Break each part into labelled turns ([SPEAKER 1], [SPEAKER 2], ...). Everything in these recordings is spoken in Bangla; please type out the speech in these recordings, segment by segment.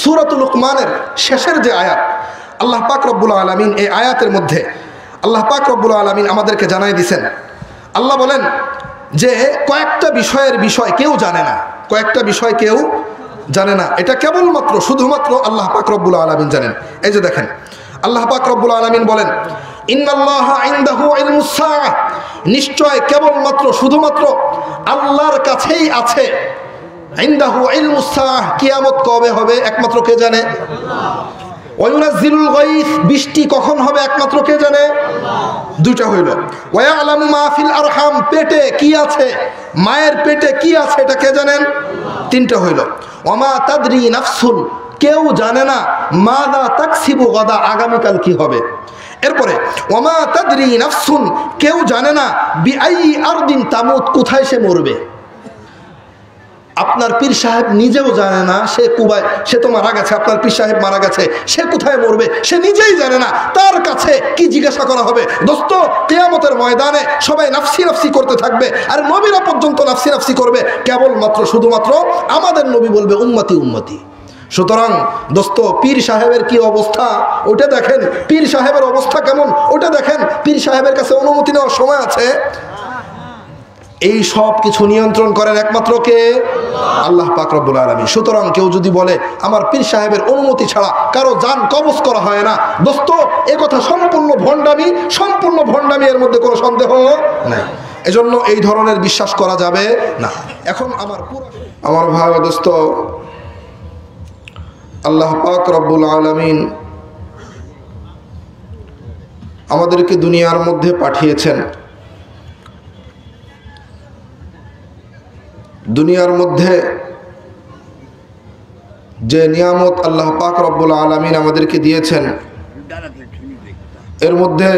[SPEAKER 1] সূরাতুল লুকমানের শেষের যে আয়াত, আল্লাহ পাক রব্বুল আলামিন এই আয়াতের মধ্যে আল্লাহ পাক রব্বুল আলামিন আমাদেরকে জানাই দিয়েছেন। আল্লাহ বলেন যে কয়েকটা বিষয়ের বিষয় কেউ জানে না, কয়েকটা বিষয় কেউ জানে না, এটা কেবলমাত্র শুধুমাত্র আল্লাহ পাক রব্বুল আলামিন জানেন। এই যে দেখেন, আল্লাহ পাক রব্বুল আলামিন বলেন ইন্নাল্লাহা ইনদাহু ইলমুস সাআহ, নিশ্চয় কেবলমাত্র শুধুমাত্র আল্লাহর কাছেই আছে ইনদাহু ইলমুস সাআহ, কিয়ামত কবে হবে একমাত্র কে জানে? ওয়া ইউনাজ্জিলুল গায়স, বৃষ্টি কখন হবে একমাত্র কে জানে? দুইটা হইল। ওয়া ইয়ালামু মা ফিল আরহাম, পেটে কি আছে, মায়ের পেটে কি আছে এটা কে জানেন? তিনটা হইল। ওয়া মা তাদরি নাফসুন, কেউ জানে না মাযা তাকসিবু গাদা, আগামীকাল কি হবে। এরপরে ওয়া মা তাদরি নাফসুন, কেউ জানে না বিআইয়ি আরদিন তামুত, কোথায় সে মরবে। আপনার পীর সাহেব নিজেও জানে না সে কুবায়, সে তো মারা গেছে, আপনার পীর সাহেব মারা গেছে, সে কোথায় মরবে সে নিজেই জানে না, তার কাছে কি জিজ্ঞাসা করা হবে? দোস্ত, কিয়ামতের ময়দানে সবাই নাফসি নাফসি করতে থাকবে, আর নবীরা পর্যন্ত নাফসি নাফসি করবে, কেবলমাত্র শুধুমাত্র আমাদের নবী বলবে উম্মতি উম্মতি। সুতরাং দোস্ত, পীর সাহেবের কি অবস্থা ওটা দেখেন, পীর সাহেবের অবস্থা কেমন ওটা দেখেন। পীর সাহেবের কাছে অনুমতি নেওয়ার সময় আছে। এই সব কিছু নিয়ন্ত্রণ করেন একমাত্র কে? আল্লাহ পাক রব্বুল আলামিন। সুতরাং কেউ যদি বলে আমার পীর সাহেবের অনুমতি ছাড়া কারো জান কবজ করা হয় না, দোস্ত এ কথা সম্পূর্ণ ভণ্ডামি, সম্পূর্ণ ভণ্ডামি, এর মধ্যে কোনো সন্দেহ নাই। এজন্য এই ধরনের বিশ্বাস করা যাবে না। এখন আমার ভাই দোস্ত, আল্লাহ পাক রব্বুল আলামিন আমাদেরকে দুনিয়ার মধ্যে পাঠিয়েছেন। দুনিয়ার মধ্যে যে নিয়ামত আল্লাহ পাক রব্বুল আলামিন আমাদেরকে দিয়েছেন, এর মধ্যে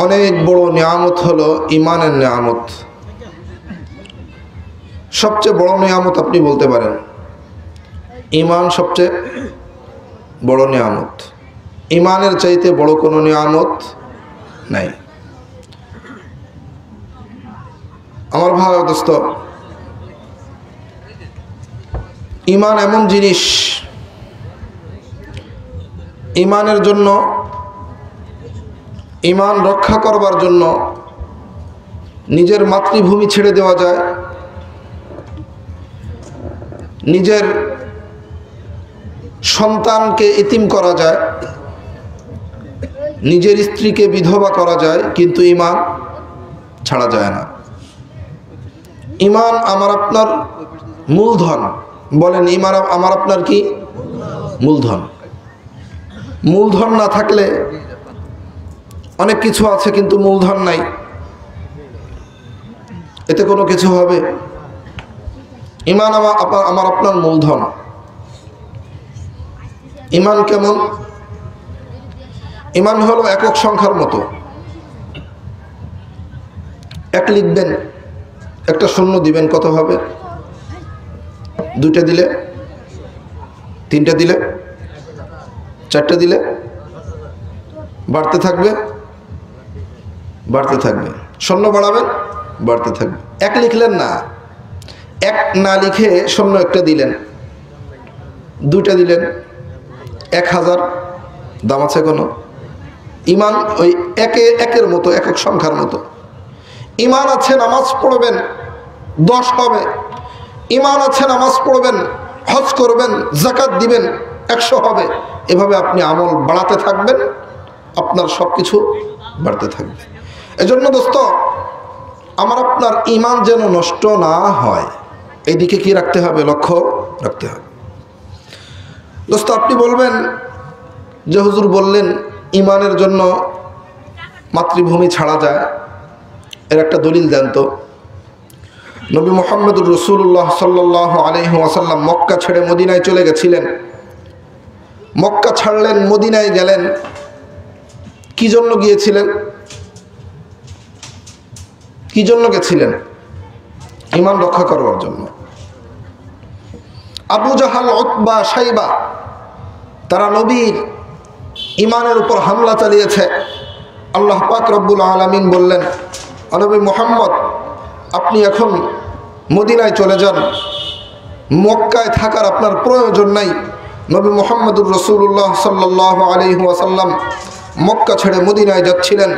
[SPEAKER 1] অনেক বড় নিয়ামত হলো ঈমানের নিয়ামত। সবচেয়ে বড় নিয়ামত আপনি বলতে পারেন, ঈমান সবচেয়ে বড় নিয়ামত। ঈমানের চাইতে বড় কোনো নিয়ামত নাই। আমার ভাই দোস্ত, ঈমান এমন জিনিস, ঈমানের জন্য, ঈমান রক্ষা করবার জন্য নিজের মাতৃভূমি ছেড়ে দেওয়া যায়, নিজের সন্তানকে এতিম করা যায়, নিজের স্ত্রীকে বিধবা করা যায়, কিন্তু ঈমান ছাড়া যায় না। ঈমান আমার আপনার মূলধন। বলেন, ঈমান আমার আপনার কি মূলধন? মূলধন না থাকলে অনেক কিছু আছে, কিন্তু মূলধন নাই, এতে কোনো কিছু হবে? ঈমান আমার আপনার মূলধন। ঈমান কেমন? ঈমান হলো একক সংখ্যার মতো। এক লিখবেন, একটা শূন্য দিবেন, কত হবে? দুইটা দিলে, তিনটা দিলে, চারটা দিলে বাড়তে থাকবে, বাড়তে থাকবে। শূন্য বাড়াবেন, বাড়তে থাকবে। এক লিখলেন না, এক না লিখে শূন্য একটা দিলেন, দুইটা দিলেন, 1000 দাম আছে কোনো? ঈমান ওই একের মতো, একক সংখ্যার মতো। ঈমান আছে নামাজ পড়বেন, 10 হবে। ঈমান আছে নামাজ পড়বেন, হজ করবেন, যাকাত দিবেন, 100 হবে। এভাবে আপনি আমল বাড়াতে থাকবেন, আপনার সব কিছু বাড়তে থাকবে। এজন্য দোস্ত, আমার আপনার ঈমান যেন নষ্ট না হয়, এইদিকে কি রাখতে হবে? লক্ষ্য রাখতে হবে। দোস্ত, আপনি বলবেন যে হুজুর বললেন ঈমানের জন্য মাতৃভূমি ছাড়া যায়, এর একটা দলিল দেন তো। নবী মুহাম্মদুর রাসূলুল্লাহ সাল্লাল্লাহু আলাইহি ওয়াসাল্লাম মক্কা ছেড়ে মদিনায় চলে গেছিলেন। মক্কা ছাড়লেন, মদিনায় গেলেন, কি জন্য গিয়েছিলেন? কি জন্য গেছিলেন? ঈমান রক্ষা করবার জন্য। আবু জাহাল, উতবা, শাইবা, তারা নবীর ঈমানের উপর হামলা চালিয়েছে। আল্লাহ পাক রব্বুল আলামিন বললেন, নবী মুহাম্মদ আপনি এখন মদিনায় চলে যান, মক্কায় থাকার আপনার প্রয়োজন নাই। নবী মুহাম্মদুর রাসূলুল্লাহ সাল্লাল্লাহু আলাইহি ওয়াসাল্লাম মক্কা ছেড়ে মদিনায় যাচ্ছিলেন,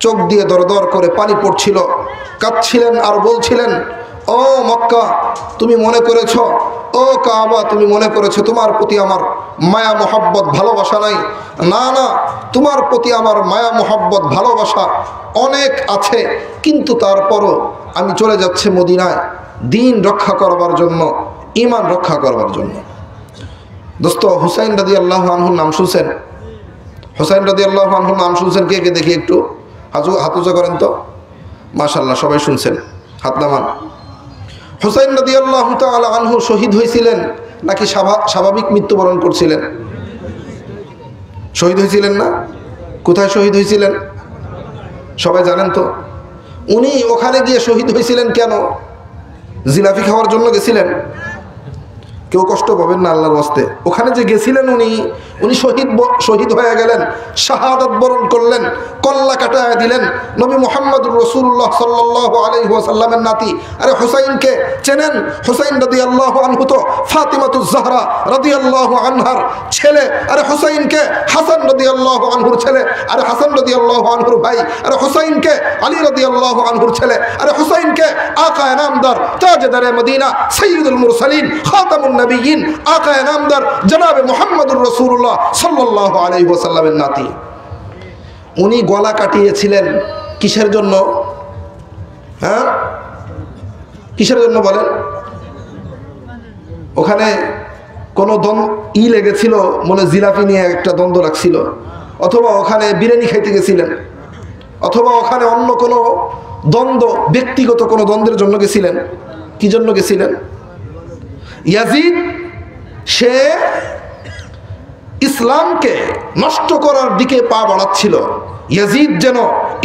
[SPEAKER 1] চোখ দিয়ে দরদর করে পানি পড়ছিল, কাঁদছিলেন আর বলছিলেন, ও মক্কা তুমি মনে করেছ, ও কাবা তুমি মনে করেছো তোমার প্রতি আমার মায়া মোহাব্বত ভালোবাসা নাই? না না, তোমার প্রতি আমার মায়া মোহাব্বত ভালোবাসা অনেক আছে, কিন্তু তারপরও আমি চলে যাচ্ছি মদিনায় দিন রক্ষা করবার জন্য, ঈমান রক্ষা করবার জন্য। দোস্ত, হুসাইন রাদিয়াল্লাহু আনহুর নাম শুনছেন? হুসাইন রাদিয়াল্লাহু আনহুর নাম শুনছেন? কে কে দেখি একটু হাত উঁচা করেন তো। মাশাআল্লাহ, সবাই শুনছেন, হাত নামান। হুসাইন রাদিয়াল্লাহু তাআলা আনহু শহীদ হয়েছিলেন নাকি স্বাভাবিক মৃত্যুবরণ করছিলেন? শহীদ হয়েছিলেন না? কোথায় শহীদ হয়েছিলেন সবাই জানেন তো? উনি ওখানে গিয়ে শহীদ হয়েছিলেন কেন? জিলাপি খাওয়ার জন্য গেছিলেন? কেউ কষ্ট পাবেন না আল্লাহর ওয়াস্তে। ওখানে যে গেছিলেন উনি শহীদ হয়ে গেলেন, শাহাদাত বরণ করলেন, কল্লা কাটায় দিলেন। নবী মুহাম্মদুর রাসূলুল্লাহ সাল্লাল্লাহু আলাইহি ওয়াসাল্লামের নাতি, আরে হুসাইনকে চেনেন? হুসাইন রাদিয়াল্লাহু আনহু তো ফাতিমাতুজ জাহরা রাদিয়াল্লাহু আনহার ছেলে। আরে হুসাইনকে হাসান রাদিয়াল্লাহু আনহুর ছেলে। আরে হাসান রাদিয়াল্লাহু আনহুর ভাই। আরে হুসাইনকে আলী রাদিয়াল্লাহু আনহুর ছেলে। আরে হুসাইনকে আকায়ে নামদার তাজদারে মদিনা সাইয়্যিদুল মুরসালিন খাতামুন নবিয়্যিন আকায়ে নামদার জনাবে মুহাম্মদুর রাসূলুল্লাহ সাল্লাল্লাহু আলাইহি ওয়াসাল্লামের নাতি। উনি গলা কাটিয়েছিলেন কিসের জন্য? হ্যাঁ, কিসের জন্য বলেন? ওখানে কোনো লেগেছিল, মনে জিলাপি নিয়ে একটা দ্বন্দ্ব লাগছিল, অথবা ওখানে বিরিয়ানি খাইতে গেছিলেন, অথবা ওখানে অন্য কোনো দ্বন্দ্ব, ব্যক্তিগত কোনো দ্বন্দ্বের জন্য গেছিলেন। কি জন্য গেছিলেন? ইয়াজিদ সে ইসলামকে নষ্ট করার দিকে পা বাড়াচ্ছিল। ইয়াজিদ যেন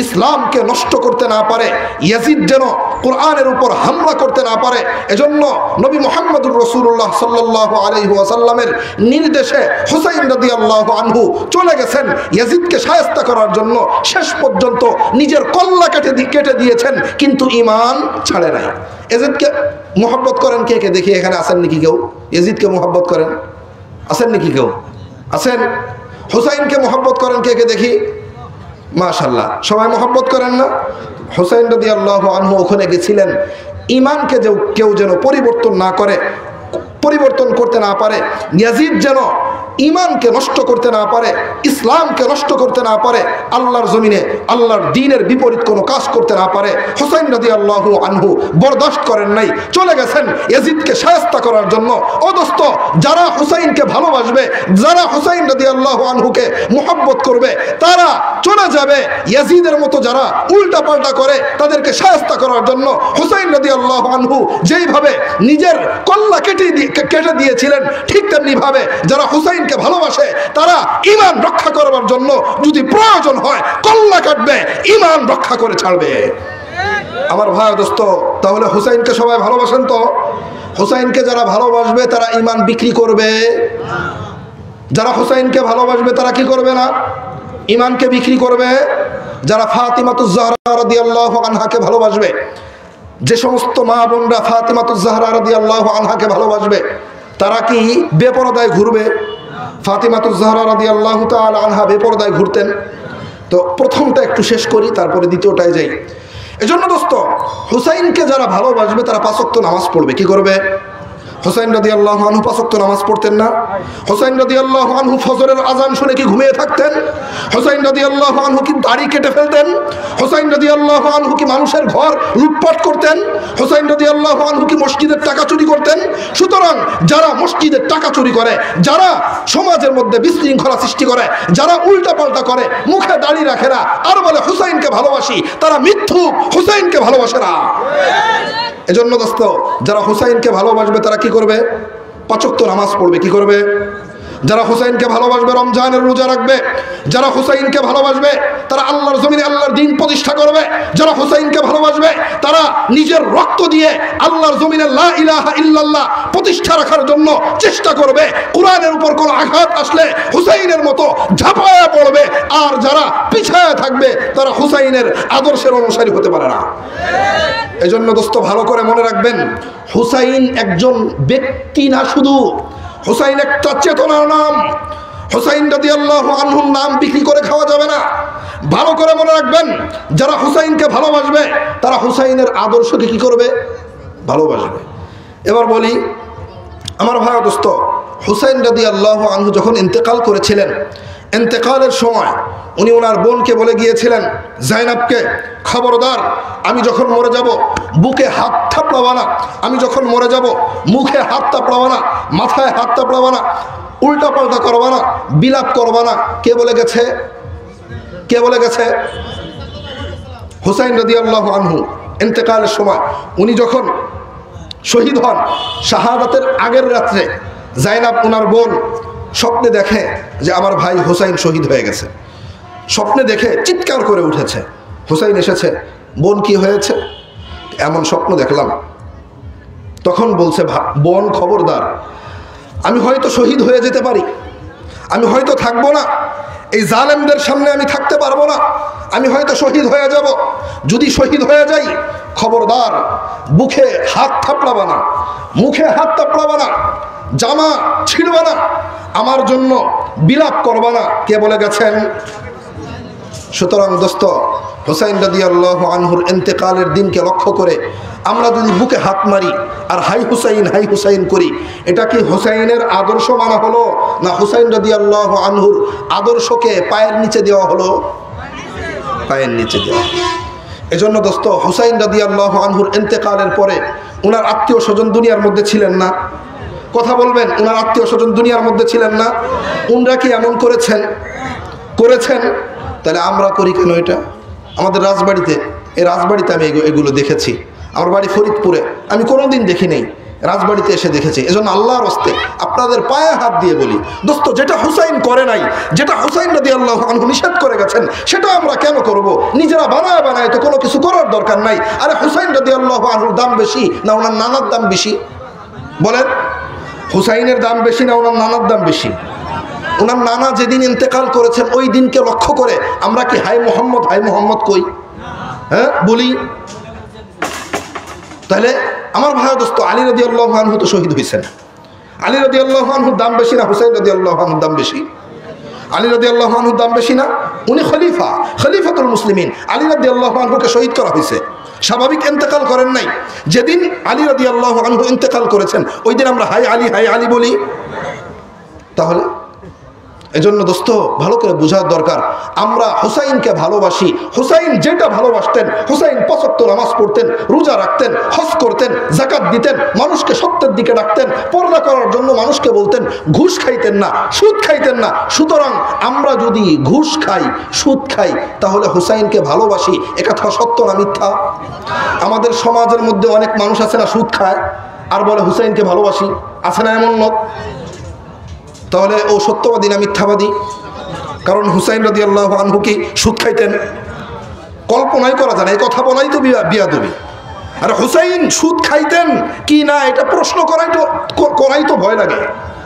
[SPEAKER 1] ইসলামকে নষ্ট করতে না পারে, ইয়াজিদ যেন কোরআনের উপর হামলা করতে না পারে, এজন্য নবী মুহাম্মদুর রাসূলুল্লাহ সাল্লাল্লাহু আলাইহি ওয়াসাল্লামের নির্দেশে হুসাইন রাদিয়াল্লাহু আনহু চলে গেছেন ইয়াজিদকে শায়েস্তা করার জন্য। শেষ পর্যন্ত নিজের কল্লা কেটে দিয়েছেন, কিন্তু ঈমান ছাড়ে নাই। ইয়াজিদকে মুহাব্বত করেন কে কে দেখি? এখানে আছেন নাকি কেউ ইয়াজিদকে মুহাব্বত করেন? আছেন নাকি কেউ? আছেন? হুসাইনকে মুহাব্বত করেন কে কে দেখি? মাশাআল্লাহ, সবাই মুহাব্বত করেন না? হুসাইন রাদিয়াল্লাহু আনহু ওখানে গেছিলেন ঈমানকে কেউ যেন পরিবর্তন করতে না পারে, ইয়াজিদ যেন ঈমানকে নষ্ট করতে না পারে, ইসলামকে নষ্ট করতে না পারে, আল্লাহর জমিনে আল্লাহর দ্বীনের বিপরীত কোনো কাজ করতে না পারে। হুসাইন রাদিয়াল্লাহু আনহু বরদাস্ত করেন নাই, চলে গেছেন ইয়াজিদকে শায়েস্তা করার জন্য। ও দোস্ত, যারা হুসাইনকে ভালোবাসবে, যারা হুসাইন রাদিয়াল্লাহু আনহুকে মুহাব্বত করবে, তারা চলে যাবে ইয়াজিদের মতো যারা উল্টা পাল্টা করে তাদেরকে শায়েস্তা করার জন্য। হুসাইন রাদিয়াল্লাহু আনহু যেইভাবে নিজের কল্লা কেটে দিয়েছিলেন, ঠিক তেমনি ভাবে যারা হুসাইনকে ভালোবাসে তারা ঈমান রক্ষা করবার জন্য যদি প্রয়োজন হয় কল্লা কাটবে, ঈমান রক্ষা করে ছাড়বে। আমার ভাই দোস্ত, তাহলে হুসাইনকে সবাই ভালোবাসেন তো? হুসাইনকে যারা ভালোবাসবে তারা ঈমান বিক্রি করবে? যারা হুসাইনকে ভালোবাসবে তারা কি করবে না? ঈমানকে বিক্রি করবে। যারা ফাতিমাতুজ জাহরা রাদিয়াল্লাহু আনহাকে ভালোবাসবে, যে সমস্ত মা বোনরা ফাতিমাতুজ জাহরা রাদিয়াল্লাহু আনহাকে ভালোবাসবে, তারা কি বেপরদায় ঘুরবে? ফাতিমাতুজ জাহরা রাদিয়াল্লাহু তাআলা আনহা বেপরদায় ঘুরতেন। তো প্রথমটা একটু শেষ করি, তারপরে দ্বিতীয়টায় যাই। এজন্য দোস্ত, হুসাইনকে যারা ভালোবাসবে তারা 5 ওয়াক্ত নামাজ পড়বে। কি করবে? হুসাইন রাদিয়াল্লাহু আনহু 5 ওয়াক্ত নামাজ পড়তেন না? হুসাইন রাদিয়াল্লাহু আনহু ফজরের আযান শুনে কি ঘুমিয়ে থাকতেন? হুসাইন রাদিয়াল্লাহু আনহু কি দাড়ি কেটে ফেলতেন? হুসাইন রাদিয়াল্লাহু আনহু কি মানুষের ঘর লুটপাট করতেন? হুসাইন রাদিয়াল্লাহু আনহু কি মসজিদের টাকা চুরি করতেন? সুতরাং যারা মসজিদের টাকা চুরি করে, যারা সমাজের মধ্যে বিশৃঙ্খলা সৃষ্টি করে, যারা উল্টা পাল্টা করে, মুখে দাড়ি রাখে না, আর বলে হুসাইনকে ভালোবাসি, তারা মিথ্যুক, হুসাইনকে ভালোবাসে না। এজন্য দোস্ত, যারা হুসাইনকে ভালোবাসবে তারা কি করবে? 5 ওয়াক্ত নামাজ পড়বে। কি করবে? যারা হুসাইনকে ভালোবাসবে রমজানের রোজা রাখবে, যারা হুসাইনকে ভালোবাসবে তারা আল্লাহর জমিনে আল্লাহর দ্বীন প্রতিষ্ঠা করবে, যারা হুসাইনকে ভালোবাসবে তারা নিজের রক্ত দিয়ে আল্লাহর জমিনে লা ইলাহা ইল্লাল্লাহ প্রতিষ্ঠা রাখার জন্য চেষ্টা করবে। কোরআনের উপর কোনো আঘাত আসলে হুসাইনের মতো ঝাঁপায়া পড়বে, আর যারা পিছায়া থাকবে তারা হুসাইনের আদর্শের অনুসারী হতে পারে না। এজন্য দোস্ত ভালো করে মনে রাখবেন, হুসাইন একজন ব্যক্তি না, শুধু হুসাইন একটা চেতনার নাম। হুসাইন রাদিয়াল্লাহু আনহুর নাম বিক্রি করে খাওয়া যাবে না। ভালো করে মনে রাখবেন, যারা হুসাইনকে ভালোবাসবে তারা হুসাইনের আদর্শকে কি করবে? ভালোবাসবে। এবার বলি আমার ভাই দোস্ত, হুসাইন রাদিয়াল্লাহু আনহু যখন ইন্তেকাল করেছিলেন, ইন্তেকালের সময় উনি ওনার বোনকে বলে গিয়েছিলেন, জাইনাবকে, খবরদার আমি যখন মরে যাব বুকে হাত থাপড়াবা না, আমি যখন মরে যাব মুখে হাত থাপড়াবা না, মাথায় হাত থাপড়াবা না, উল্টা পাল্টা করবা না, বিলাপ করবা না। কে বলে গেছে? কে বলে গেছে? হুসাইন রাদিয়াল্লাহু আনহু ইন্তেকালের সময় উনি যখন শহীদ হন, শাহাদাতের আগের রাত্রে জাইনাব ওনার বোন স্বপ্নে দেখে যে আমার ভাই হুসাইন শহীদ হয়ে গেছে। স্বপ্নে দেখে চিৎকার করে উঠেছে, হুসাইন এসেছে। বোন কি হয়েছে? এমন স্বপ্ন দেখলাম। তখন বলছে, বোন খবরদার, আমি হয়তো শহীদ হয়ে যেতে পারি, আমি হয়তো থাকবো না, এই জালেমদের সামনে আমি থাকতে পারবো না, আমি হয়তো শহীদ হয়ে যাব। যদি শহীদ হয়ে যাই, খবরদার বুকে হাত থাপড়াবা না, মুখে হাত থাপড়াবা না, জামা ছিঁড়বা না, আমার জন্য বিলাপ করবা না। কে বলে গেছেন? সুতরাং দোস্ত, হুসাইন রাদিয়াল্লাহু আনহুর ইন্তেকালের দিনকে লক্ষ্য করে আমরা যদি বুকে হাত মারি আর হাই হুসাইন করি, এটা কি হুসাইনের আদর্শ মানা হলো, না হুসাইন রাদিয়াল্লাহু আনহুর আদর্শকে পায়ের নিচে দেওয়া হলো? পায়ের নিচে দেওয়া। এজন্য দোস্ত, হুসাইন রাদিয়াল্লাহু আনহুর ইন্তেকালের পরে ওনার আত্মীয় স্বজন দুনিয়ার মধ্যে ছিলেন না? কথা বলবেন, ওনার আত্মীয় স্বজন দুনিয়ার মধ্যে ছিলেন না? উনরা কি এমন করেছেন? করেছেন। তাহলে আমরা করি কেন এটা? আমাদের রাজবাড়িতে, এই রাজবাড়িতে আমি এগুলো দেখেছি। আমার বাড়ি ফরিদপুরে, আমি কোনোদিন দেখি নেই, রাজবাড়িতে এসে দেখেছি। এজন্য আল্লাহর হস্তে আপনাদের পায়ে হাত দিয়ে বলি, দোস্ত, যেটা হুসাইন করে নাই, যেটা হুসাইন রাদিয়াল্লাহু আনহু নিষেধ করে গেছেন, সেটা আমরা কেন করব? নিজেরা বানায় তো কোনো কিছু করার দরকার নাই। আরে হুসাইন রাদিয়াল্লাহু আনহুর দাম বেশি না ওনার নানার দাম বেশি? বলেন, হুসাইনের দাম বেশি না ওনার নানার দাম বেশি? ওনার নানা যেদিন ইন্তেকাল করেছেন ওই দিনকে লক্ষ্য করে আমরা কি হাই মোহাম্মদ কই? হ্যাঁ বলি। তাহলে আমার ভাই দোস্ত, আলী রাদিয়াল্লাহু আনহু তো শহীদ হয়েছেন। আলী রাদিয়াল্লাহু আনহুর দাম বেশি না হুসাইন রাদিয়াল্লাহু আনহুর দাম বেশি? আলী রাদিয়াল্লাহু আনহুর দাম বেশি না? উনি খলিফাতুল মুসলিমিন। আলী রাদিয়াল্লাহু আনহুকে শহীদ করা হয়েছে, স্বাভাবিক ইন্তেকাল করেন নাই। যেদিন আলী রাদিয়াল্লাহু আনহু ইন্তেকাল করেছেন ওই দিন আমরা হাই আলী বলি। তাহলে এজন্য দোস্ত ভালো করে বোঝার দরকার, আমরা হুসাইনকে ভালোবাসি। হুসাইন যেটা ভালোবাসতেন, হুসাইন ৫ ওয়াক্ত নামাজ পড়তেন, রোজা রাখতেন, হজ করতেন, যাকাত দিতেন, মানুষকে সত্যের দিকে ডাকতেন, পর্দা করার জন্য মানুষকে বলতেন, ঘুষ খাইতেন না, সুদ খাইতেন না। সুতরাং আমরা যদি ঘুষ খাই, সুদ খাই, তাহলে হুসাইনকে ভালোবাসি, একথা সত্য না মিথ্যা? আমাদের সমাজের মধ্যে অনেক মানুষ আছে না সুদ খায় আর বলে হুসাইনকে ভালোবাসি, আছে না এমন লোক? তাহলে ও সত্যবাদী না মিথ্যাবাদী? কারণ হুসাইন রাদিয়াল্লাহু আনহু কি সুদ খাইতেন? কল্পনাই করা যায় না, এই কথা বলাই তো বিয়াদবি। আর হুসাইন সুদ খাইতেন কি না এটা প্রশ্ন করাই তো ভয় লাগে।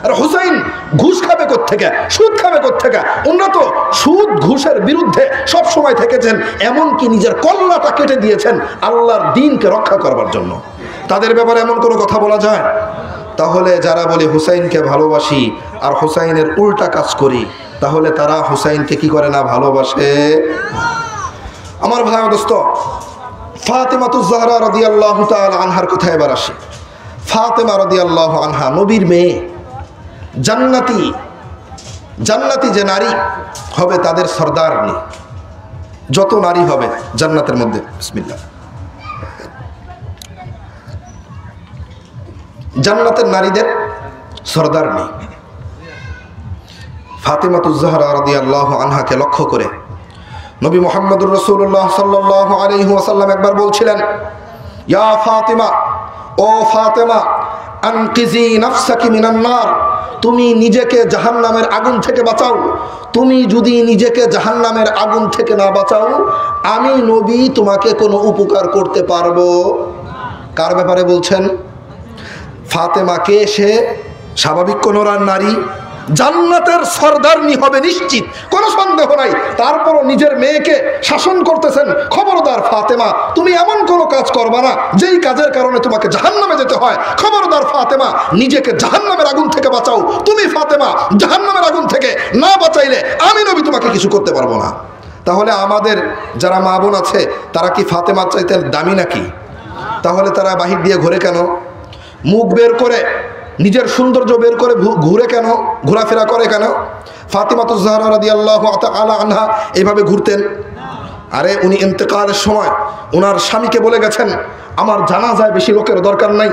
[SPEAKER 1] আর হুসাইন ঘুষ খাবে কোত্থেকে, সুদ খাবে কোত্থেকে? ওনারা তো সুদ ঘুষের বিরুদ্ধে সব সময় থেকেছেন, এমনকি নিজের কল্লাটা কেটে দিয়েছেন আল্লাহর দ্বীনকে রক্ষা করবার জন্য। তাদের ব্যাপারে এমন কোনো কথা বলা যায়? তাহলে যারা বলে হুসাইনকে ভালোবাসি আর হুসাইনের উল্টা কাজ করি, তাহলে তারা হুসাইনকে কি করে না, ভালোবাসে। আমার ভাই দোস্ত, ফাতেমাতুজ জাহরা রাদিয়াল্লাহু তাআলা আনহার কথা এবার আসি। ফাতেমা রাদিয়াল্লাহু আনহা নবীর মেয়ে, জান্নাতি যে নারী হবে তাদের সরদারনি। যত নারী হবে জান্নাতের মধ্যে, বিসমিল্লাহ, জান্নাতের নারীদের সরদারনি ফাতেমাতুজ জাহরা রাদিয়াল্লাহু আনহাকে লক্ষ্য করে নবী মুহাম্মদুর রাসূলুল্লাহ সাল্লাল্লাহু আলাইহি ওয়াসাল্লাম একবার বলছিলেন, ইয়া ফাতেমা, ও ফাতেমা, আনকিজি নাফসাকি মিনান নার, তুমি নিজেকে জাহান্নামের আগুন থেকে বাঁচাও। তুমি যদি নিজেকে জাহান্নামের আগুন থেকে না বাঁচাও, আমি নবী তোমাকে কোনো উপকার করতে পারবো। কার ব্যাপারে বলছেন? ফাতেমাকে। সে স্বাভাবিক কোনো নারী, জান্নাতের সরদারনি হবে নিশ্চিত, কোনো সন্দেহ নাই। তারপরও নিজের মেয়েকে শাসন করতেছেন, খবরদার ফাতেমা, তুমি এমন কোনো কাজ করবা না যেই কাজের কারণে তোমাকে জাহান্নামে যেতে হয়। খবরদার ফাতেমা, নিজেকে জাহান্নামের আগুন থেকে বাঁচাও। তুমি ফাতেমা জাহান্নামের আগুন থেকে না বাঁচাইলে আমি নবী তোমাকে কিছু করতে পারবো না। তাহলে আমাদের যারা মা বোন আছে তারা কি ফাতেমার চাইতে দামি নাকি? তাহলে তারা বাহির দিয়ে ঘুরে কেন? মুখ বের করে, নিজের সৌন্দর্য বের করে ঘুরে কেন, ঘোরাফেরা করে কেন? ফাতিমাতুজ জাহরা রাদিয়াল্লাহু তাআলা আনহা এইভাবে ঘুরতেন? আরে উনি ইন্তেকালের সময় ওনার স্বামীকে বলে গেছেন, আমার জানাজায় বেশি লোকের দরকার নাই,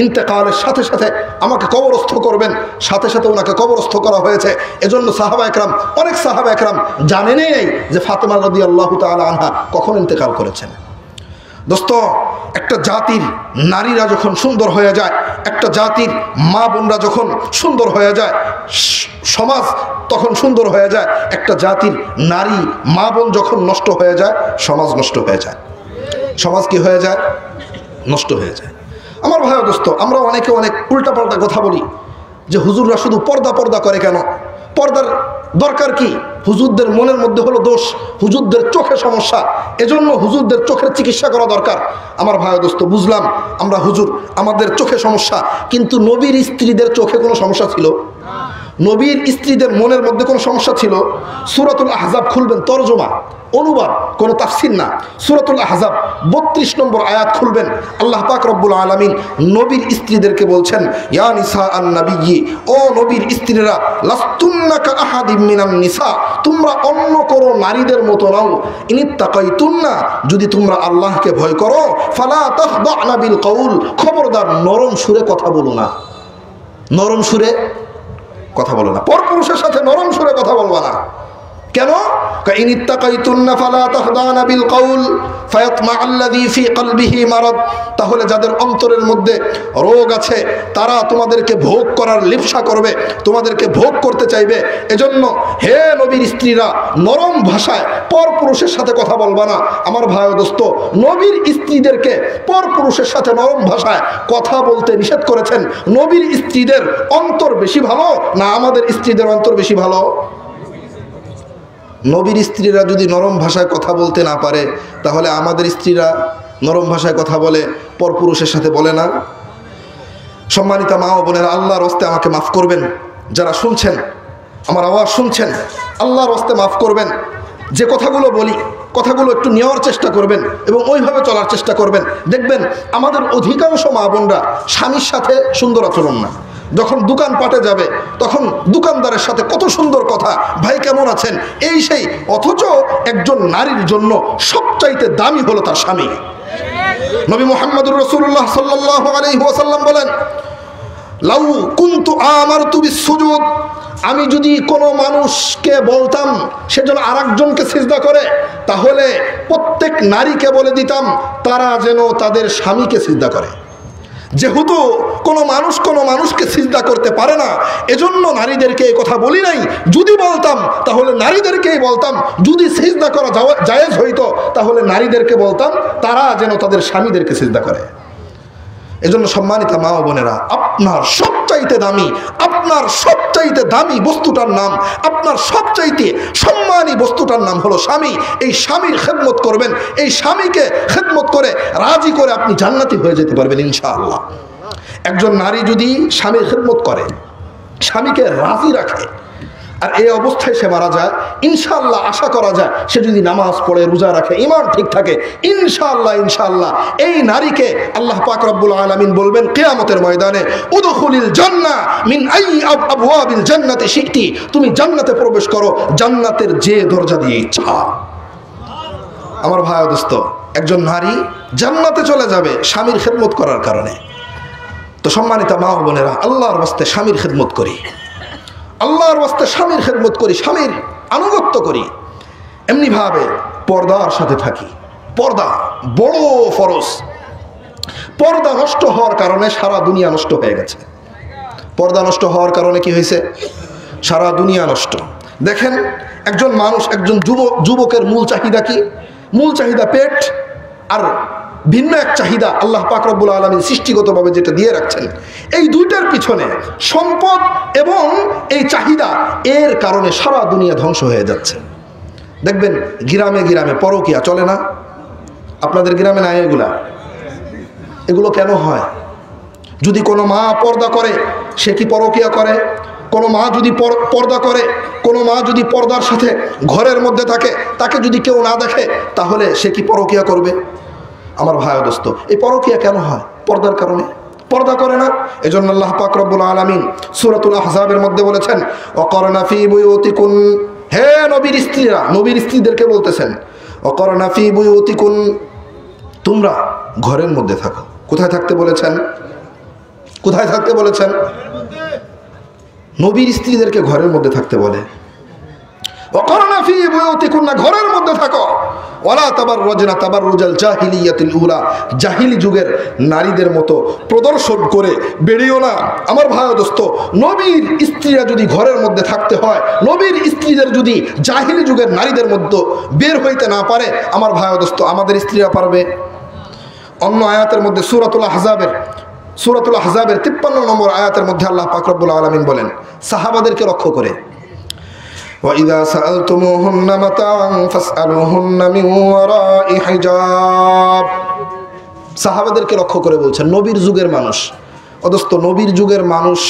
[SPEAKER 1] ইন্তেকালের সাথে সাথে আমাকে কবরস্থ করবেন। সাথে সাথে ওনাকে কবরস্থ করা হয়েছে। এজন্য সাহাবা একরাম, অনেক সাহাবা একরাম জানেনই নেই যে ফাতেমা রাদিয়াল্লাহু তাআলা আনহা কখন ইন্তেকাল করেছেন। দোস্ত, একটা জাতির নারীরা যখন সুন্দর হয়ে যায়, একটা জাতির মা বোনরা যখন সুন্দর হয়ে যায়, সমাজ তখন সুন্দর হয়ে যায়। একটা জাতির নারী মা বোন যখন নষ্ট হয়ে যায়, সমাজ নষ্ট হয়ে যায়। সমাজ কি হয়ে যায়? নষ্ট হয়ে যায়। আমার ভাই দোস্ত, আমরা অনেকে অনেক উল্টাপাল্টা কথা বলি যে হুজুররা শুধু পর্দা পর্দা করে কেন? পর্দার দরকার কি? হুজুরদের মনের মধ্যে হলো দোষ, হুজুরদের চোখে সমস্যা, এজন্য হুজুরদের চোখের চিকিৎসা করা দরকার। আমার ভাই দোস্ত, বুঝলাম আমরা হুজুর, আমাদের চোখে সমস্যা, কিন্তু নবীর স্ত্রীদের চোখে কোনো সমস্যা ছিল? নবীর স্ত্রীদের মনের মধ্যে কোনো সমস্যা ছিল? সূরাতুল আহজাব খুলবেন, তরজমা, অনুবাদ, কোনো তাফসীর না। সূরাতুল আহজাব 32 নম্বর আয়াত খুলবেন। আল্লাহ পাক রব্বুল আলামিন নবীর স্ত্রীদেরকে বলছেন, ইয়া নিসা আন নবিয়্যি, ও নবীর স্ত্রীরা, লাস্তুন্না কা আহাদিম মিনান নিসা, তোমরা অন্য কোনো নারীদের মতো নাও। ইনিত্তাকাইতুন্না, যদি তোমরা আল্লাহকে ভয় করো, ফালা তাখদা'না বিল কওল, খবরদার নরম সুরে কথা বলো না। নরম সুরে কথা বলো না, পরপুরুষের সাথে নরম সুরে কথা বলবা না। কেন? তাহলে যাদের অন্তরের মধ্যে রোগ আছে তারা তোমাদেরকে ভোগ করার লিপ্সা করবে, তোমাদেরকে ভোগ করতে চাইবে। এজন্য হে নবীর স্ত্রীরা, নরম ভাষায় পরপুরুষের সাথে কথা বলবা না। আমার ভাই ও দোস্ত, নবীর স্ত্রীদেরকে পরপুরুষের সাথে নরম ভাষায় কথা বলতে নিষেধ করেছেন। নবীর স্ত্রীদের অন্তর বেশি ভালো না আমাদের স্ত্রীদের অন্তর বেশি ভালো? নবীর স্ত্রীরা যদি নরম ভাষায় কথা বলতে না পারে, তাহলে আমাদের স্ত্রীরা নরম ভাষায় কথা বলে, পরপুরুষের সাথে বলে না। সম্মানিত মা ও বোনেরা, আল্লাহর হস্তে আমাকে মাফ করবেন, যারা শুনছেন, আমার আওয়াজ শুনছেন, আল্লাহর হস্তে মাফ করবেন। যে কথাগুলো বলি, কথাগুলো একটু নেওয়ার চেষ্টা করবেন এবং ওইভাবে চলার চেষ্টা করবেন। দেখবেন আমাদের অধিকাংশ মা বোনরা স্বামীর সাথে সুন্দর আচরণ না। যখন দোকান পাটে যাবে তখন দোকানদারের সাথে কত সুন্দর কথা, ভাই কেমন আছেন, এই সেই। অথচ একজন নারীর জন্য সবচাইতে দামি হলো তার স্বামী। নবী মুহাম্মদুর রাসূলুল্লাহ সাল্লাল্লাহু আলাইহি ওয়াসাল্লাম বলেন, লাউ কুনতু আমারতু বিসসুজুদ, আমি যদি কোনো মানুষকে বলতাম সে যেন আরেকজনকে সিজদা করে, তাহলে প্রত্যেক নারীকে বলে দিতাম তারা যেন তাদের স্বামীকে সিজদা করে। যেহেতু কোনো মানুষকে সিজদা করতে পারে না, এজন্য নারীদেরকে এই কথা বলি নাই। যদি বলতাম তাহলে নারীদেরকেই বলতাম, যদি সিজদা করা জায়েজ হইতো তাহলে নারীদেরকে বলতাম তারা যেন তাদের স্বামীদেরকে সিজদা করে। এজন্য সম্মানিত মা ও বোনেরা, আপনার সবচাইতে দামি বস্তুটার নাম, আপনার সবচাইতে সম্মানী বস্তুটার নাম হলো স্বামী। এই স্বামীর খেদমত করবেন, এই স্বামীকে খেদমত করে রাজি করে আপনি জান্নাতি হয়ে যেতে পারবেন ইনশাআল্লাহ। একজন নারী যদি স্বামীর খেদমত করে, স্বামীকে রাজি রাখে, আর এই অবস্থায় সে মারা যায়, ইনশাআল্লাহ আশা করা যায় সে যদি নামাজ পড়ে, রোজা রাখে, ঈমান ঠিক থাকে, ইনশাআল্লাহ এই নারীকে আল্লাহ পাক রব্বুল আলামিন বলবেন কিয়ামতের ময়দানে, উদখুলিল জান্নাহ মিন আইয়ি আবওয়াবিল জান্নাতি শি'তি, তুমি জান্নাতে প্রবেশ করো জান্নাতের যে দরজা দিয়ে ইচ্ছা। আমার ভাই ও দোস্ত, একজন নারী জান্নাতে চলে যাবে স্বামীর খেদমত করার কারণে। তো সম্মানিত মা ও বোনেরা, আল্লাহর ওয়াস্তে স্বামীর খেদমত করি, আল্লাহর ওয়াস্তে স্বামীর খেদমত করি, স্বামীর আনুগত্য করি। এমনিভাবে পর্দার সাথে থাকি। পর্দা বড় ফরজ। পর্দা নষ্ট হওয়ার কারণে সারা দুনিয়া নষ্ট হয়ে গেছে। পর্দা নষ্ট হওয়ার কারণে কি হয়েছে? সারা দুনিয়া নষ্ট। দেখেন একজন মানুষ, একজন যুবকের মূল চাহিদা কি? মূল চাহিদা পেট, আর ভিন্ন এক চাহিদা আল্লাহ পাক রব্বুল আলামিন সৃষ্টিগতভাবে যেটা দিয়ে রাখছেন। এই দুইটার পিছনে সম্পদ এবং এই চাহিদা, এর কারণে সারা দুনিয়া ধ্বংস হয়ে যাচ্ছে। দেখবেন গ্রামে গ্রামে পরকীয়া চলে না? আপনাদের গ্রামে নাই এগুলো কেন হয়? যদি কোনো মা পর্দা করে, সে কি পরকীয়া করে? কোনো মা যদি পর্দা করে, কোনো মা যদি পর্দার সাথে ঘরের মধ্যে থাকে, তাকে যদি কেউ না দেখে, তাহলে সে কি পরকীয়া করবে? আমার ভাই ও দোস্ত, এই পরকীয়া কেন হয়? পর্দার কারণে। পর্দা করে না, এজন্য আল্লাহ পাক রব্বুল আলামিন সূরাতুল আহজাবের মধ্যে বলেছেন, ওয়াকরনা ফি বুয়ুতিকুন, হে নবীর স্ত্রীরা, নবীর স্ত্রীদেরকে বলতেছেন, ওয়াকরনা ফি বুয়ুতিকুন, তোমরা ঘরের মধ্যে থাকো। কোথায় থাকতে বলেছেন? কোথায় থাকতে বলেছেন? নবীর স্ত্রীদেরকে ঘরের মধ্যে থাকতে বলে। ওয়াকরনা ফি বুয়ুতিকুন্না, ঘরের মধ্যে থাকো। ওয়ালা তাবাররাজনা তাবাররুজাল জাহিলিয়াতিল উলা, জাহিলি যুগের নারীদের মতো প্রদর্শন করে বেরিও না। আমার ভাই ও দোস্ত, নবীর স্ত্রীরা যদি ঘরের মধ্যে থাকতে হয়, নবীর স্ত্রীদের যদি জাহিলি যুগের নারীদের মধ্যে বের হইতে না পারে, আমার ভাই ও দোস্ত, আমাদের স্ত্রীরা পারবে? অন্য আয়াতের মধ্যে সূরাতুল আহজাবের 53 নম্বর আয়াতের মধ্যে আল্লাহ পাক রব্বুল আলামিন বলেন সাহাবাদেরকে লক্ষ্য করে, وَإِذَا سَأَلْتُمُوهُنَّ مَتَاعًا فَاسْأَلُوهُنَّ مِنْ وَرَاءِ حِجَابٍ। সাহাবাদেরকে লক্ষ্য করে বলছেন নবীর যুগের মানুষ। অদস্ত নবীর যুগের মানুষ,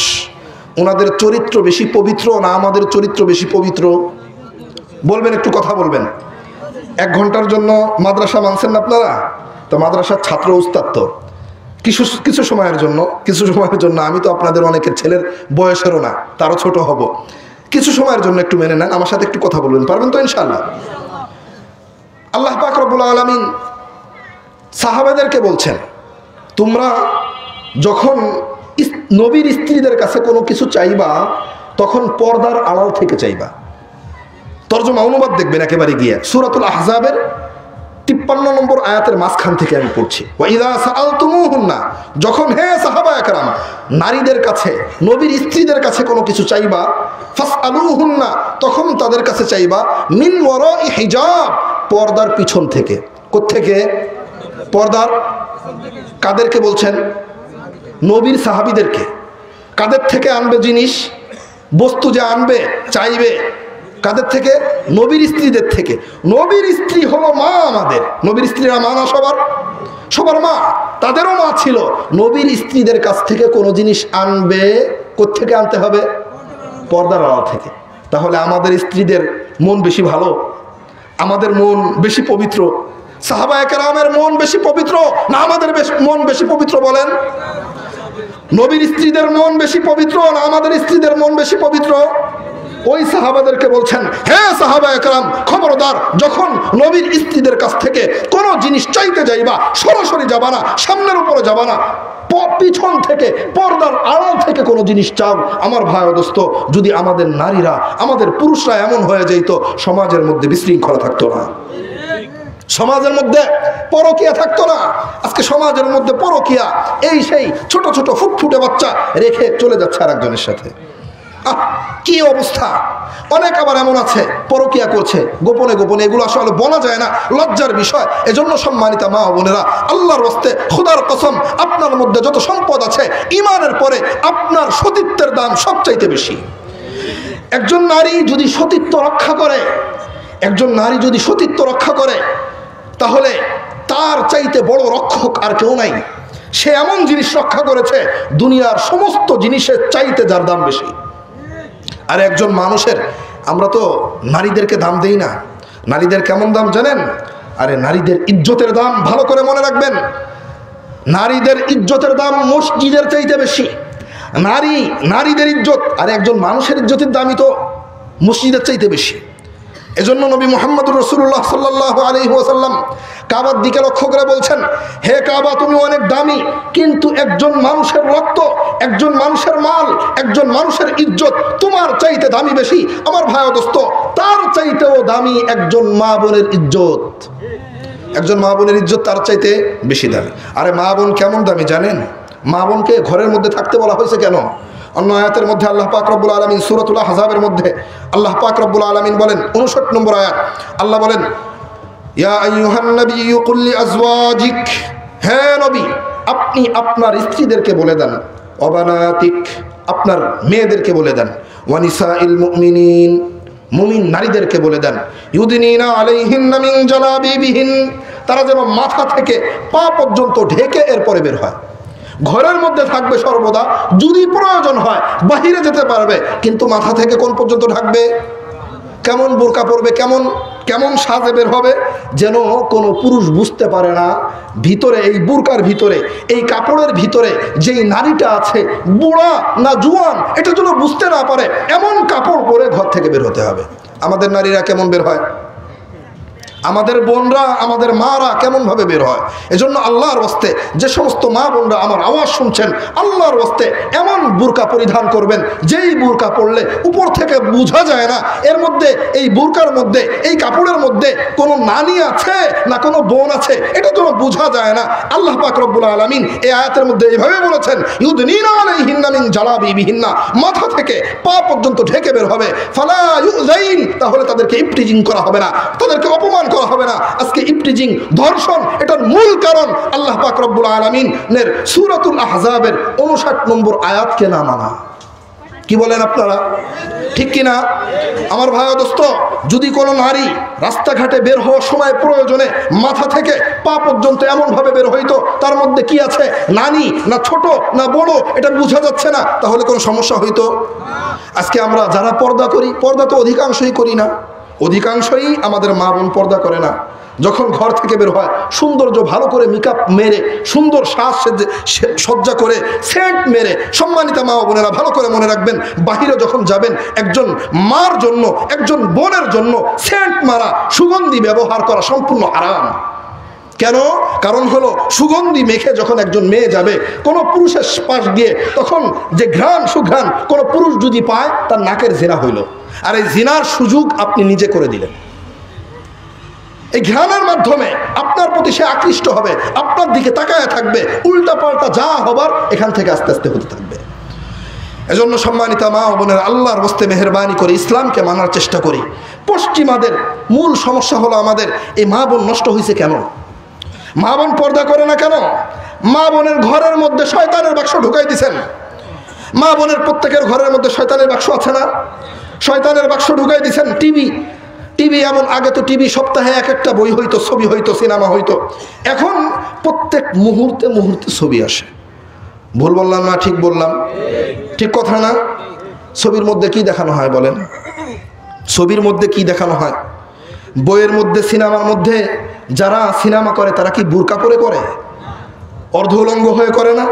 [SPEAKER 1] ওনাদের চরিত্র বেশি পবিত্র না আমাদের চরিত্র বেশি পবিত্র? বলবেন, একটু কথা বলবেন। 1 ঘন্টার জন্য মাদ্রাসা মানছেন না আপনারা? তো মাদ্রাসার ছাত্র উস্তাদ তো কিছু সময়ের জন্য আমি তো আপনাদের অনেকের ছেলের বয়সেরও না, তারও ছোট হব। কিছু সময়ের জন্য একটু মেনে নেন, আমার সাথে একটু কথা বলবেন, পারবেন তো ইনশাআল্লাহ? আল্লাহ পাক রব্বুল আলামিন সাহাবাদেরকে বলছেন, তোমরা যখন নবীর স্ত্রীদের কাছে কোনো কিছু চাইবা, তখন পর্দার আড়াল থেকে চাইবা। তরজমা অনুবাদ দেখবেন একেবারে গিয়ে সূরাতুল আহজাবের 53 নম্বর আয়াতের মাঝখান থেকে আমি পড়ছি। ওয়াইদা সাআলতুমুহুন্না, যখন হে সাহাবা একরাম নারীদের কাছে, নবীর স্ত্রীদের কাছে কোনো কিছু চাইবা, ফাসআলুহুন্না, তখন তাদের কাছে চাইবা মিন ওয়ারাই হিজাব, পর্দার পিছন থেকে। কোত্থেকে? পর্দার। কাদেরকে বলছেন? নবীর সাহাবীদেরকে। কাদের থেকে আনবে জিনিস, বস্তু যে আনবে, চাইবে কাদের থেকে? নবীর স্ত্রীদের থেকে। নবীর স্ত্রী হলো মা আমাদের। নবীর স্ত্রীরা মা না সবার মা, তাদেরও মা ছিল। নবীর স্ত্রীদের কাছ থেকে কোনো জিনিস আনবে, কোত্থেকে আনতে হবে? পর্দার আড়াল থেকে। তাহলে আমাদের স্ত্রীদের মন বেশি ভালো, আমাদের মন বেশি পবিত্র? সাহাবায়ে কেরামের মন বেশি পবিত্র না আমাদের মন বেশি পবিত্র বলেন? নবীর স্ত্রীদের মন বেশি পবিত্র না আমাদের স্ত্রীদের মন বেশি পবিত্র? ওই সাহাবাদেরকে বলছেন, হে সাহাবায়ে কেরাম খবরদার, যখন নবীর স্ত্রীদের কাছ থেকে কোনো জিনিস চাইতে যাইবা, সরাসরি যাবা না, সামনের উপরে যাবা না, পিছন থেকে, পর্দার আড়াল থেকে কোনো জিনিস চাও। আমার ভাই ও দোস্ত, যদি আমাদের নারীরা, আমাদের পুরুষরা এমন হয়ে যেত, সমাজের মধ্যে বিশৃঙ্খলা থাকতো না, সমাজের মধ্যে পরকীয়া থাকতো না। আজকে সমাজের মধ্যে পরকীয়া, এই সেই ছোট ছোট ফুটফুটে বাচ্চা রেখে চলে যাচ্ছে আরেকজনের সাথে। কি অবস্থা! অনেক আবার এমন আছে পরকীয়া করছে গোপনে গোপনে, এগুলো আসলে বলা যায় না, লজ্জার বিষয়। এজন্য সম্মানিতা মা ও বোনেরা, আল্লাহর ওয়াস্তে খোদার কসম, আপনার মধ্যে যত সম্পদ আছে, ইমানের পরে আপনার সতীত্বের দাম সবচাইতে বেশি। একজন নারী যদি সতীত্ব রক্ষা করে, একজন নারী যদি সতীত্ব রক্ষা করে, তাহলে তার চাইতে বড় রক্ষক আর কেউ নাই। সে এমন জিনিস রক্ষা করেছে, দুনিয়ার সমস্ত জিনিসের চাইতে যার দাম বেশি। আর একজন মানুষের, আমরা তো নারীদেরকে দাম দেই না। নারীদের কেমন দাম জানেন? আরে নারীদের ইজ্জতের দাম ভালো করে মনে রাখবেন। নারীদের ইজ্জতের দাম মসজিদের চাইতে বেশি। নারীদের ইজ্জত, আর একজন মানুষের ইজ্জতের দামই তো মসজিদের চাইতে বেশি। এজন্য নবী মুহাম্মদুর রাসূলুল্লাহ সাল্লাল্লাহু আলাইহি ওয়াসাল্লাম কাবার দিকে লক্ষ্য করে বলছেন, হে কাবা, তুমি অনেক দামি, কিন্তু একজন মানুষের রক্ত, একজন মানুষের মাল, একজন মানুষের ইজ্জত তোমার চাইতে দামি বেশি। আমার ভাই ও দোস্ত, তার চাইতেও দামি একজন মা বোনের ইজ্জত। একজন মা বোনের ইজ্জত তার চাইতে বেশি দামি। আরে মা বোন কেমন দামি জানেন? মা বোনকে ঘরের মধ্যে থাকতে বলা হয়েছে কেন? অন্য আয়াতের মধ্যে আল্লাহ পাক রব্বুল আলামিন সূরাতুল আহজাবের মধ্যে আল্লাহ পাক রব্বুল আলামিন বলেন 59 নম্বর আয়াত, আল্লাহ বলেন ইয়া আইয়ুহান নাবিয়্যু কুল লিআজওয়াজিক, হে নবী আপনি আপনার স্ত্রীদেরকে বলে দেন, অবানাতিক আপনার মেয়েদেরকে বলে দেন, ওয়া নিসাইল মুমিনিন মুমিন নারীদেরকে বলে দেন, ইউদিনিনা আলাইহিন্না মিন জালাবিবিহিন তারা যেন মাথা থেকে পা পর্যন্ত ঢেকে এরপরে বের হয়। ঘরের মধ্যে থাকবে সর্বদা, যদি প্রয়োজন হয় বাহিরে যেতে পারবে, কিন্তু মাথা থেকে কোন পর্যন্ত ঢাকবে? কেমন বোরকা পরবে, কেমন কেমন সাজে বের হবে, যেন কোনো পুরুষ বুঝতে পারে না ভিতরে এই বোরকার ভিতরে এই কাপড়ের ভিতরে যেই নারীটা আছে বুড়া না জুয়ান, এটা যেন বুঝতে না পারে এমন কাপড় পরে ঘর থেকে বের হতে হবে। আমাদের নারীরা কেমন বের হয়, আমাদের বোনরা আমাদের মারা কেমন ভাবে বের হয়। এজন্য আল্লাহর ওয়াস্তে যে সমস্ত মা বোনরা আমার আওয়াজ শুনছেন, আল্লাহর ওয়াস্তে এমন বুরকা পরিধান করবেন যেই বুরকা পরলে উপর থেকে বোঝা যায় না এর মধ্যে, এই বুরকার মধ্যে এই কাপড়ের মধ্যে কোনো নানি আছে না কোনো বোন আছে, এটা যেন বোঝা যায় না। আল্লাহ পাক রব্বুল আলামিন এই আয়াতের মধ্যে এইভাবে বলেছেন, ইউদনিনা আলাইহিন্না মিন জালাবিবিহিন্না, মাথা থেকে পা পর্যন্ত ঢেকে বের হবে, ফালা ইউযাইন, তাহলে তাদেরকে ইফতিজিং করা হবে না, তাদেরকে অপমান করা হবে না। আজকে ইফতিজিং, ধর্ষণ, এটার মূল কারণ আল্লাহ পাক রব্বুল আলামিনের সূরাতুল আহজাবের 59 নম্বর আয়াতকে না মানা। কি বলেন আপনারা, ঠিক কিনা? আমার ভাই দোস্ত, যদি কোনো নারী রাস্তাঘাটে বের হওয়ার সময় প্রয়োজনে মাথা থেকে পা পর্যন্ত এমন ভাবে বের হইতো তার মধ্যে কি আছে, নানি না ছোট না বড়, এটা বোঝা যাচ্ছে না, তাহলে কোনো সমস্যা হইতো? আজকে আমরা যারা পর্দা করি, পর্দা তো অধিকাংশই করি না, অধিকাংশই আমাদের মা বোন পর্দা করে না। যখন ঘর থেকে বের হয় সৌন্দর্য ভালো করে মেকআপ মেরে, সুন্দর সাজ সজ্জা করে, সেন্ট মেরে, সম্মানিতা মা বোনেরা ভালো করে মনে রাখবেন, বাহিরে যখন যাবেন একজন মার জন্য, একজন বোনের জন্য সেন্ট মারা, সুগন্ধি ব্যবহার করা সম্পূর্ণ হারাম। কেন? কারণ হলো সুগন্ধি মেখে যখন একজন মেয়ে যাবে কোনো পুরুষের পাশ দিয়ে, তখন যে ঘ্রাণ সুঘ্রাণ কোনো পুরুষ যদি পায় তার নাকের জিনা হইল, আর এই জিনার সুযোগ আপনি নিজে করে দিলেন। এই ঘ্রাণের মাধ্যমে আপনার প্রতি সে আকৃষ্ট হবে, আপনার দিকে তাকায় থাকবে, উল্টা পাল্টা যা হবার এখান থেকে আস্তে আস্তে হতে থাকবে। এজন্য সম্মানিতা মা ও বোনের, আল্লাহর হস্তে মেহেরবানি করে ইসলামকে মানার চেষ্টা করি। পশ্চিমাদের মূল সমস্যা হলো আমাদের এই মা বোন নষ্ট হয়েছে কেন? মা বোন পর্দা করে না কেন? মা বোনের ঘরের মধ্যে শয়তানের বাক্স ঢুকাই দিছেন। মা বোনের প্রত্যেকের ঘরের মধ্যে শয়তানের বাক্স আছে না? শয়তানের বাক্স ঢুকাই দিছেন। টিভি এমন, আগে তো টিভি সপ্তাহে এক একটা বই হইতো, ছবি হইতো, সিনেমা হইতো, এখন প্রত্যেক মুহূর্তে মুহূর্তে ছবি আসে। ভুল বললাম না ঠিক বললাম? ঠিক কথা না? ছবির মধ্যে কি দেখানো হয় বলেন? ছবির মধ্যে কি দেখানো হয়? বইয়ের মধ্যে, সিনেমার মধ্যে যারা সিনেমা করে তারা কি বুরকা পরে করে? অর্ধ উলঙ্গ হয়ে করে না?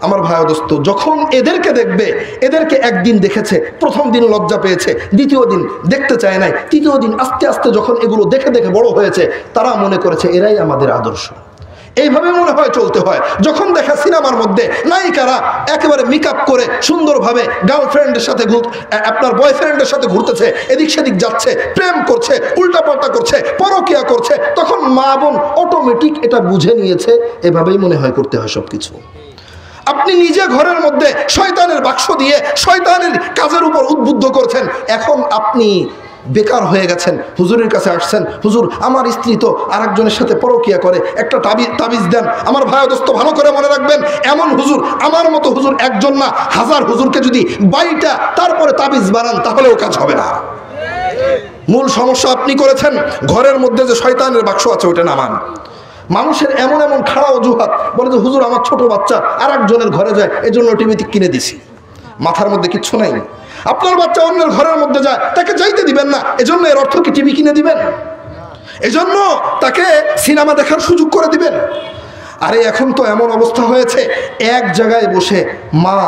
[SPEAKER 1] আমার ভাই দোস্ত, যখন এদেরকে দেখবে, এদেরকে একদিন দেখেছে, প্রথম দিন লজ্জা পেয়েছে, দ্বিতীয় দিন দেখতে চায় নাই, তৃতীয় দিন আস্তে আস্তে যখন এগুলো দেখে দেখে বড় হয়েছে, তারা মনে করেছে এরাই আমাদের আদর্শ। এইভাবে মনে হয় চলতে হয়। যখন দেখা সিনেমার মধ্যে নায়িকারা একেবারে মেকআপ করে সুন্দরভাবে গার্লফ্রেন্ডের সাথে আপনার বয়ফ্রেন্ডের সাথে ঘুরতেছে, এদিক সেদিক যাচ্ছে, প্রেম করছে, উল্টাপাল্টা করছে, পরকিয়া করছে, তখন মা বোন অটোমেটিক এটা বুঝে নিয়েছে এভাবেই মনে হয় করতে হয় সব কিছু। আপনি নিজে ঘরের মধ্যে শয়তানের বাক্স দিয়ে শয়তানের কাজের উপর উদ্বুদ্ধ করছেন। এখন আপনি বেকার হয়ে গেছেন, হুজুরের কাছে আসছেন, হুজুর আমার স্ত্রী তো আরেকজনের সাথে পরকিয়া করে, একটা তাবিজ দেন। আমার ভাই দোস্ত ভালো করে মনে রাখবেন, এমন হুজুর, আমার মতো হুজুর একজন না, হাজার হুজুরকে যদি 22টা তারপরে তাবিজ বানান তাহলেও কাজ হবে না। মূল সমস্যা আপনি করেছেন, ঘরের মধ্যে যে শয়তানের বাক্স আছে ওটা নামান। মানুষের এমন এমন খাড়া অজুহাত, বলে যে হুজুর আমার ছোট বাচ্চা আরেকজনের ঘরে যায়, এজন্য টিভিতে কিনে দিছি। মাথার মধ্যে কিচ্ছু নাই। আপনার বাচ্চা অন্যের ঘরের মধ্যে যায়, তাকে যাইতে দিবেন না, এজন্য এর অর্থ কি টিভি কিনে দিবেন? এজন্য তাকে সিনেমা দেখার সুযোগ করে দিবেন? আরে এখন তো এমন অবস্থা হয়েছে, এক জায়গায় বসে মা,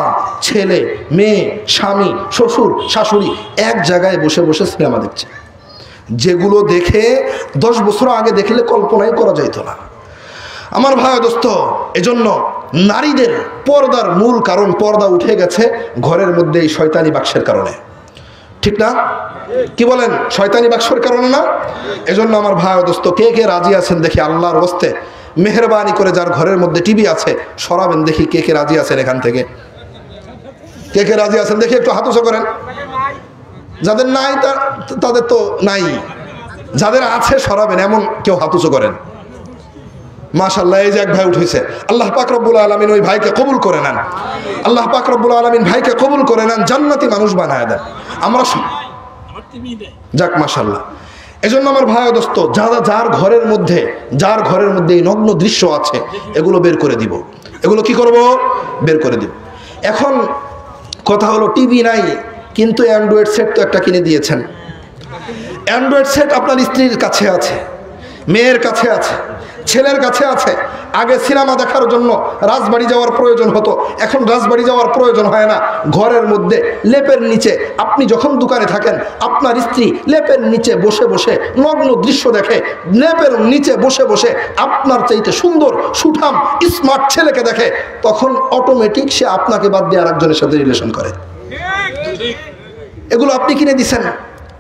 [SPEAKER 1] ছেলে, মেয়ে, স্বামী, শ্বশুর, শাশুড়ি এক জায়গায় বসে বসে সিনেমা দেখছে, যেগুলো দেখে 10 বছর আগে দেখলে কল্পনাই করা যাইত না। আমার ভাই দোস্ত, এজন্য নারীদের পর্দার মূল কারণ, পর্দা উঠে গেছে ঘরের মধ্যে এই শয়তানি বাক্সের কারণে। ঠিক না? কি বলেন? শয়তানি বাক্সের কারণে না? এজন্য আমার ভাই দোস্ত, কে কে রাজি আছেন দেখি আল্লাহর হস্তে মেহেরবানি করে, যার ঘরের মধ্যে টিভি আছে সরাবেন দেখি কে কে রাজি আছেন এখান থেকে। কে কে রাজি আছেন দেখি একটু হাত উঁচু করেন। যাদের নাই তাদের তো নাই, যাদের আছে সরাবেন এমন কেউ হাত উঁচু করেন। মাশাআল্লাহ, এই যে এক ভাই উঠেছে, আল্লাহ পাক রব্বুল আলামিন ওই ভাইকে কবুল করে নেন। আল্লাহ পাক রব্বুল আলামিন ভাইকে কবুল করে নেন, জান্নাতি মানুষ বানায় দেন। আমরা যাক মাশাআল্লাহ। এজন্য আমার ভাই ও দোস্ত, যার ঘরের মধ্যে এই নগ্ন দৃশ্য আছে এগুলো বের করে দিব। এগুলো কি করব? বের করে দিব। এখন কথা হলো টিভি নাই, কিন্তু অ্যান্ড্রয়েড সেট তো একটা কিনে দিয়েছেন। অ্যান্ড্রয়েড সেট আপনার স্ত্রীর কাছে আছে, মেয়ের কাছে আছে, ছেলের কাছে আছে। আগে সিনেমা দেখার জন্য রাজবাড়ি যাওয়ার প্রয়োজন হতো, এখন রাজবাড়ি যাওয়ার প্রয়োজন হয় না। ঘরের মধ্যে লেপের নিচে, আপনি যখন দোকানে থাকেন আপনার স্ত্রী লেপের নিচে বসে বসে নগ্ন দৃশ্য দেখে, লেপের নিচে বসে বসে আপনার চাইতে সুন্দর সুঠাম স্মার্ট ছেলেকে দেখে, তখন অটোমেটিক সে আপনাকে বাদ দিয়ে আরেকজনের সাথে রিলেশন করে। এগুলো আপনি কিনে দিছেন,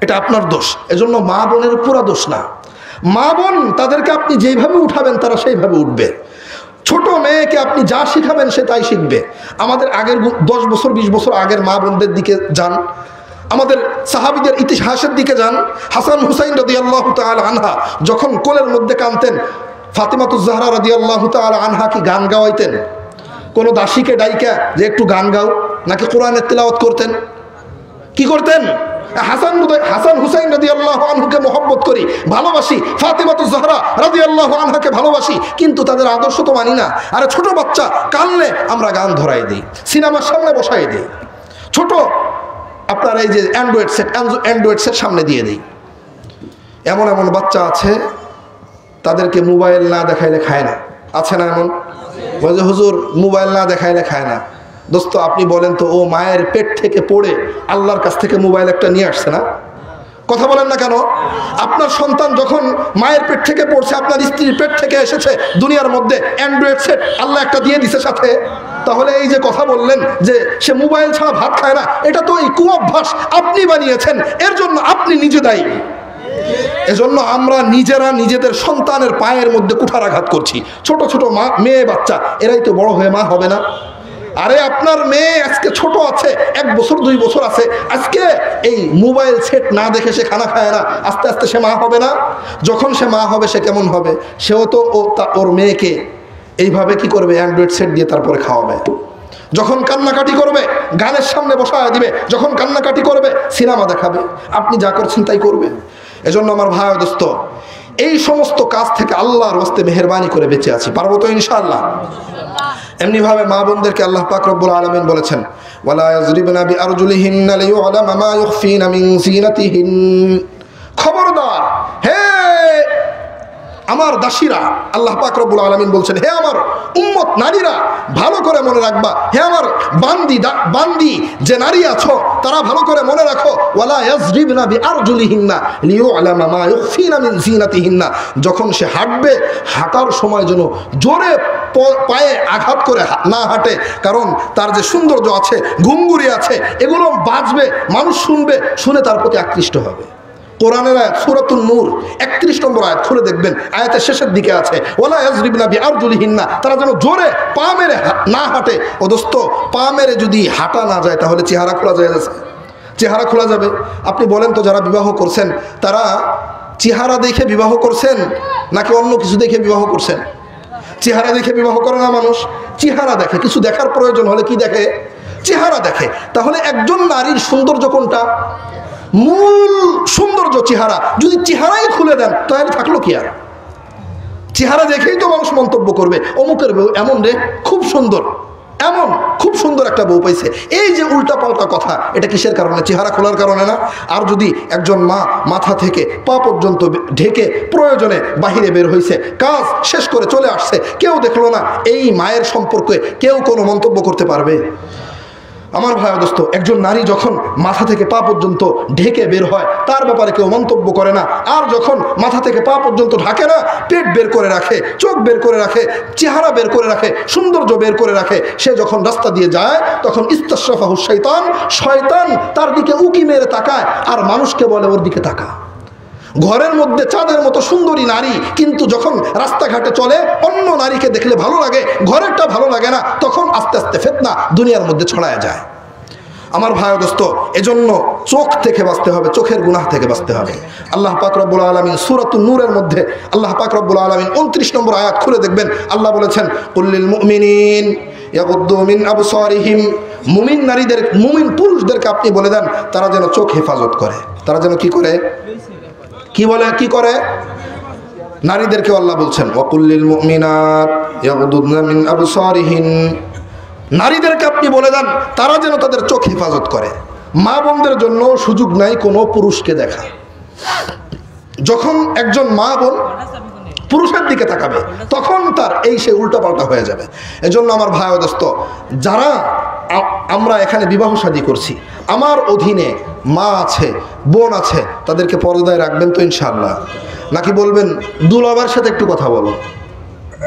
[SPEAKER 1] এটা আপনার দোষ। এজন্য মা বোনের পুরা দোষ না। মা বোন তাদেরকে আপনি যেইভাবে উঠাবেন তারা সেইভাবে উঠবে। ছোট মেয়েকে আপনি যা শিখাবেন সে তাই শিখবে। আমাদের আগের 10 বছর 20 বছর আগের মা বোনদের দিকে যান, আমাদের সাহাবীদের ইতিহাসের দিকে যান। হাসান হুসাইন রাদিয়াল্লাহু তাআলা আনহা যখন কোলের মধ্যে কাঁদতেন, ফাতিমাতুজ জাহরা রাদিয়াল্লাহু তাআলা আনহা কি গান গাওয়াইতেন? কোনো দাসীকে ডাইকা যে একটু গান গাও, নাকি কোরআনের তিলাওয়াত করতেন? কি করতেন? হাসান হুসাইন রাদিয়াল্লাহু আনহুকে মহব্বত করি, ভালোবাসি, ফাতিমাতুজ জাহরা রাদিয়াল্লাহু আনহাকে ভালোবাসি, কিন্তু তাদের আদর্শ তো মানি না। আরে ছোট বাচ্চা কানলে আমরা গান ধরাই দিই, সিনেমার সামনে বসাই দিই। ছোট আপনার এই যে অ্যান্ড্রয়েড সেট সামনে দিয়ে দিই। এমন এমন বাচ্চা আছে তাদেরকে মোবাইল না দেখাইলে খায় না। আছে না এমন? বলে হুজুর মোবাইল না দেখাইলে খায় না। দোস্ত আপনি বলেন তো, ও মায়ের পেট থেকে পড়ে আল্লাহর কাছ থেকে মোবাইল একটা নিয়ে আসছে না? কথা বলেন না কেন? আপনার সন্তান যখন মায়ের পেট থেকে পড়ছে, আপনার স্ত্রীর পেট থেকে এসেছে দুনিয়ার মধ্যে, অ্যান্ড্রয়েড সেট আল্লাহ একটা দিয়ে দিছে সাথে। তাহলে এই যে কথা বললেন যে সে মোবাইল ছাড়া ভাত খায় না, এটা তো এই কুঅভ্যাস আপনি বানিয়েছেন, এর জন্য আপনি নিজে দায়ী। এজন্য আমরা নিজেরা নিজেদের সন্তানের পায়ের মধ্যে কুঠারাঘাত করছি। ছোট ছোট মেয়ে বাচ্চা, এরাই তো বড় হয়ে মা হবে না। আরে আপনার মেয়ে আজকে ছোট আছে, 1 বছর 2 বছর আছে, আজকে এই মোবাইল সেট না দেখে সে খানা খায় না, আস্তে আস্তে সে মা হবে না? যখন সে মা হবে সে কেমন হবে? সেও তো ওর মেয়েকে এইভাবে কি করবে? অ্যান্ড্রয়েড সেট দিয়ে তারপরে খাওয়াবে। যখন কান্নাকাটি করবে গানের সামনে বসায় দিবে, যখন কান্নাকাটি করবে সিনেমা দেখাবে। আপনি যা করছেন তাই করবে। এজন্য আমার ভাই ও দোস্ত, এই সমস্ত কাজ থেকে আল্লাহর ওয়াস্তে মেহেরবানি করে বেঁচে আছি, পারবো তো ইনশাআল্লাহ? এমনি ভাবে মা বোনদেরকে আল্লাহ পাক রব্বুল আলামিন বলেছেন, ওয়ালা ইয়াজরিবনা বিআরজুলিহিন্না লিয়ু'লামা মা ইউখফিনা মিন জিনাতিহিন। খবরদার হে আমার দাসীরা, আল্লাহ পাক রব্বুল আলামিন বলছেন, হে আমার উম্মত নারীরা ভালো করে মনে রাখবা, হে আমার বান্দি যে নারী আছো তারা ভালো করে মনে রাখো, ওয়ালা ইয়াজরিবনা বিআরজুলিহিন্না লিয়ু'লামা মা ইউখফিনা মিন জিনাতিহিন্না। যখন সে হাঁটবে, হাঁটার সময় যেন জোরে পায়ে আঘাত করে না হাঁটে, কারণ তার যে সৌন্দর্য আছে, ঘুঙ্গুরি আছে, এগুলো বাজবে, মানুষ শুনবে, শুনে তার প্রতি আকৃষ্ট হবে। কোরআনের আয়াত সূরাতুন নূর 31 নম্বর আয়াত খুলে দেখবেন, আয়াতের শেষের দিকে আছে ওয়ালা ইয়াজরিবনা বিআরজুলিহিন্না, তারা যেন জোরে পা মেরে না হাঁটে। ও দোস্ত, পা মেরে যদি হাঁটা না যায় তাহলে চেহারা খোলা যায়, চেহারা খোলা যাবে। আপনি বলেন তো, যারা বিবাহ করছেন তারা চেহারা দেখে বিবাহ করছেন নাকি অন্য কিছু দেখে বিবাহ করছেন? চেহারা দেখে বিবাহ করে না মানুষ, চেহারা দেখে। কিছু দেখার প্রয়োজন হলে কি দেখে? চেহারা দেখে। তাহলে একজন নারীর সৌন্দর্য কোনটা? মূল সৌন্দর্য চেহারা। যদি চেহারাই খুলে দেন তাহলে থাকলো কি আর? চেহারা দেখেই তো মানুষ মন্তব্য করবে, অমুকের বউ এমন রে, খুব সুন্দর, এমন খুব সুন্দর একটা বউ পাইছে। এই যে উল্টা পাল্টা কথা, এটা কিসের কারণে? চেহারা খোলার কারণে না? আর যদি একজন মা মাথা থেকে পা পর্যন্ত ঢেকে প্রয়োজনে বাহিরে বের হয়েছে, কাজ শেষ করে চলে আসছে, কেউ দেখলো না, এই মায়ের সম্পর্কে কেউ কোনো মন্তব্য করতে পারবে? আমার ভাই দোস্ত, একজন নারী যখন মাথা থেকে পা পর্যন্ত ঢেকে বের হয় তার ব্যাপারে কেউ মন্তব্য করে না। আর যখন মাথা থেকে পা পর্যন্ত ঢাকে না, পেট বের করে রাখে, চোখ বের করে রাখে, চেহারা বের করে রাখে, সৌন্দর্য বের করে রাখে, সে যখন রাস্তা দিয়ে যায় তখন ইস্তাশরাফাহু শাইতান, শয়তান তার দিকে উকি মেরে তাকায় আর মানুষকে বলে ওর দিকে তাকা। ঘরের মধ্যে চাঁদের মতো সুন্দরী নারী, কিন্তু যখন রাস্তাঘাটে চলে অন্য নারীকে দেখলে ভালো লাগে, ঘরেরটা ভালো লাগে না, তখন আস্তে আস্তে ফিতনা দুনিয়ার মধ্যে ছড়ায় যায়। আমার ভাই ও দোস্ত, এজন্য চোখ থেকে বাঁচতে হবে, চোখের গুনাহ থেকে বাঁচতে হবে। আল্লাহ পাক রব্বুল আলামিন সূরাতুন নূরের মধ্যে আল্লাহ পাক রব্বুল আলামিন 29 নম্বর আয়াত খুলে দেখবেন, আল্লাহ বলেছেন কুল্লিল মুমিনিন ইয়াগুদ্দু মিন আবসারিহিম, মুমিন নারীদের, মুমিন পুরুষদেরকে আপনি বলে দেন তারা যেন চোখ হেফাজত করে। তারা যেন কি করে? কি বলে? কি করে? নারীদেরকে আল্লাহ বলছেন ওয়াকুল্লিল মুমিনাত ইয়াগুদ্দুনা মিন আবসারিহিন, নারীদেরকে আপনি বলে দেন তারা যেন তাদের চোখ হেফাজত করে। মা বোনদের জন্য সুযোগ নাই কোনো পুরুষকে দেখা। যখন একজন মা বোন পুরুষের দিকে তাকাবে তখন তার এই সে উল্টাপাল্টা হয়ে যাবে। এজন্য আমার ভাই ও দোস্ত, যারা আমরা এখানে বিবাহ শাদী করছি, আমার অধীনে মা আছে, বোন আছে, তাদেরকে পর্দায় রাখবেন তো ইনশাআল্লাহ? নাকি বলবেন দুলাভার সাথে একটু কথা বলো?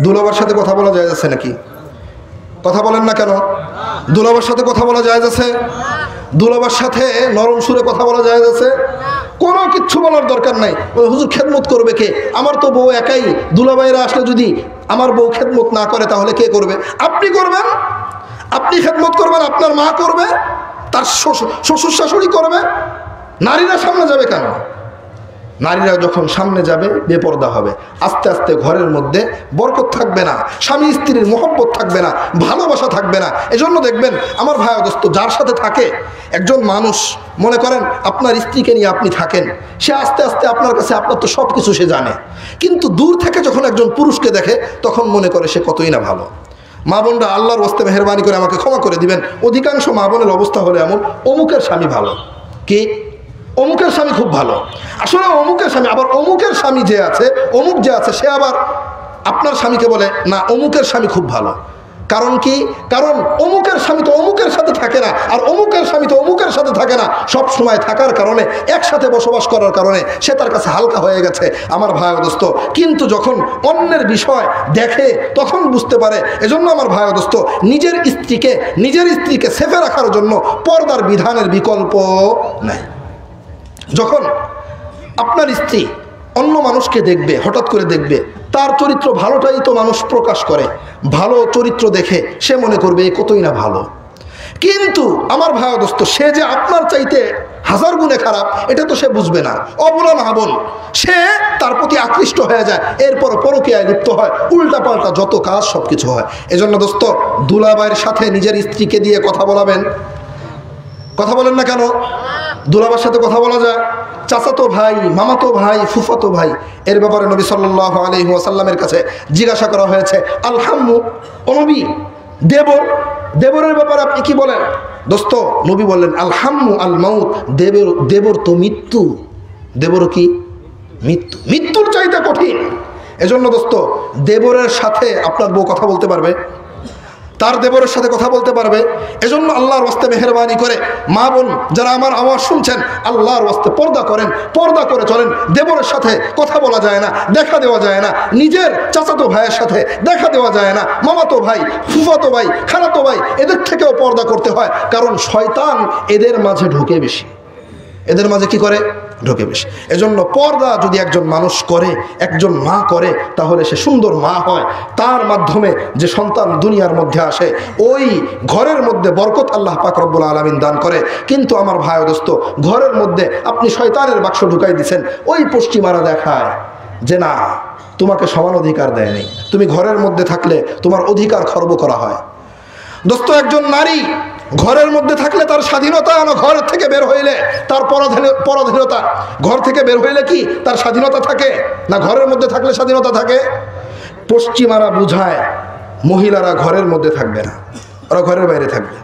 [SPEAKER 1] দুলাভার সাথে কথা বলা যায় আছে নাকি? কথা বলেন না কেন? দুলাভার সাথে কথা বলা যায় আছে? দুলাভার সাথে নরম সুরে কথা বলা যায় আছে? কোনো কিচ্ছু বলার দরকার নাই। হুজুর খেদমত করবে কে? আমার তো বউ একাই, দুলাভাইরা আসলে যদি আমার বউ খেদমত না করে তাহলে কে করবে? আপনি করবেন। আপনি খেদমত করবেন, আপনার মা করবে, তার শ্বশুর শাশুড়ি করবে। নারীরা সামনে যাবে কেন? নারীরা যখন সামনে যাবে বেপরদা হবে, আস্তে আস্তে ঘরের মধ্যে বরকত থাকবে না, স্বামী স্ত্রীর মহব্বত থাকবে না, ভালোবাসা থাকবে না। এজন্য দেখবেন আমার ভাই দোস্ত, যার সাথে থাকে একজন মানুষ, মনে করেন আপনার স্ত্রীকে নিয়ে আপনি থাকেন, সে আস্তে আস্তে আপনার কাছে আপনার তো সব কিছু সে জানে, কিন্তু দূর থেকে যখন একজন পুরুষকে দেখে তখন মনে করে সে কতই না ভালো। মা বোনরা আল্লাহর ওয়াস্তে মেহেরবানি করে আমাকে ক্ষমা করে দিবেন, অধিকাংশ মা বোনের অবস্থা হলো এমন, অমুকের স্বামী ভালো, কি অমুকের স্বামী খুব ভালো। আসলে অমুকের স্বামী, আবার অমুকের স্বামী যে আছে, অমুক যে আছে, সে আবার আপনার স্বামীকে বলে না অমুকের স্বামী খুব ভালো। কারণ কি? কারণ অমুকের স্বামী তো অমুকের সাথে থাকে না, আর অমুকের স্বামী তো অমুকের সাথে থাকে না। সব সময় থাকার কারণে, একসাথে বসবাস করার কারণে সে তার কাছে হালকা হয়ে গেছে আমার ভাই ও দোস্ত। কিন্তু যখন অন্যের বিষয় দেখে তখন বুঝতে পারে। এজন্য আমার ভাই ও দোস্ত, নিজের স্ত্রীকে সেফে রাখার জন্য পর্দার বিধানের বিকল্প নাই। যখন আপনার স্ত্রী অন্য মানুষকে দেখবে, হঠাৎ করে দেখবে, তার চরিত্র ভালোটাই তো মানুষ প্রকাশ করে, ভালো চরিত্র দেখে সে মনে করবে এ কতই না ভালো। কিন্তু আমার ভাই দোস্ত, সে যে আপনার চাইতে হাজার গুণে খারাপ এটা তো সে বুঝবে না। অবলা মা বোন, সে তার প্রতি আকৃষ্ট হয়ে যায়, এরপর পরকীয়ায় লিপ্ত হয়, উল্টা পাল্টা যত কাজ সব কিছু হয়। এজন্য দোস্ত, দুলাভাইয়ের সাথে নিজের স্ত্রীকে দিয়ে কথা বলাবেন। কথা বলেন না কেন? দুলাভাইয়ের সাথে কথা বলা যায়। চাচাতো ভাই, মামাতো ভাই, ফুফাতো ভাই, এর ব্যাপারে নবী সাল্লাল্লাহু আলাইহি ওয়াসাল্লামের কাছে জিজ্ঞাসা করা হয়েছে, আল হাম্মু, ও নবী, দেবরের ব্যাপারে আপনি কি বলেন? দোস্ত, নবী বললেন আল হাম্মু আল মাউত, দেবর তো মৃত্যু। দেবরও কি? মৃত্যু, মৃত্যুর চাইতে কঠিন। এজন্য দোস্ত, দেবরের সাথে আপনার বউ কথা বলতে পারবে, তার দেবরের সাথে কথা বলতে পারবে। এজন্য আল্লাহর ওয়াস্তে মেহেরবানি করে মা বোন যারা আমার আওয়াজ শুনছেন, আল্লাহর ওয়াস্তে পর্দা করেন, পর্দা করে চলেন। দেবরের সাথে কথা বলা যায় না, দেখা দেওয়া যায় না, নিজের চাচাতো ভাইয়ের সাথে দেখা দেওয়া যায় না, মামাতো ভাই, ফুফাতো ভাই, খালাতো ভাই, এদের থেকেও পর্দা করতে হয়। কারণ শয়তান এদের মাঝে ঢোকে বেশি, এদের মাঝে কি করে? ঢোকে বেশি। এজন্য পর্দা যদি একজন মানুষ করে, একজন মা করে, তাহলে সে সুন্দর মা হয়। তার মাধ্যমে যে সন্তান দুনিয়ার মধ্যে আসে, ওই ঘরের মধ্যে বরকত আল্লাহ পাক রব্বুল আলামিন দান করে। কিন্তু আমার ভাই ও দোস্ত, ঘরের মধ্যে আপনি শয়তানের বাক্স ঢুকাই দিচ্ছেন, ওই পশ্চিমারা দেখায় যে না, তোমাকে সমান অধিকার দেয়নি, তুমি ঘরের মধ্যে থাকলে তোমার অধিকার খর্ব করা হয়। দোস্ত, একজন নারী ঘরের মধ্যে থাকলে তার স্বাধীনতা, না ঘর থেকে বের হইলে তার পরাধীনতা? ঘর থেকে বের হইলে কি তার স্বাধীনতা থাকে, না ঘরের মধ্যে থাকলে স্বাধীনতা থাকে? পশ্চিমারা বুঝায় মহিলারা ঘরের মধ্যে থাকবে না, ওরা ঘরের বাইরে থাকবে।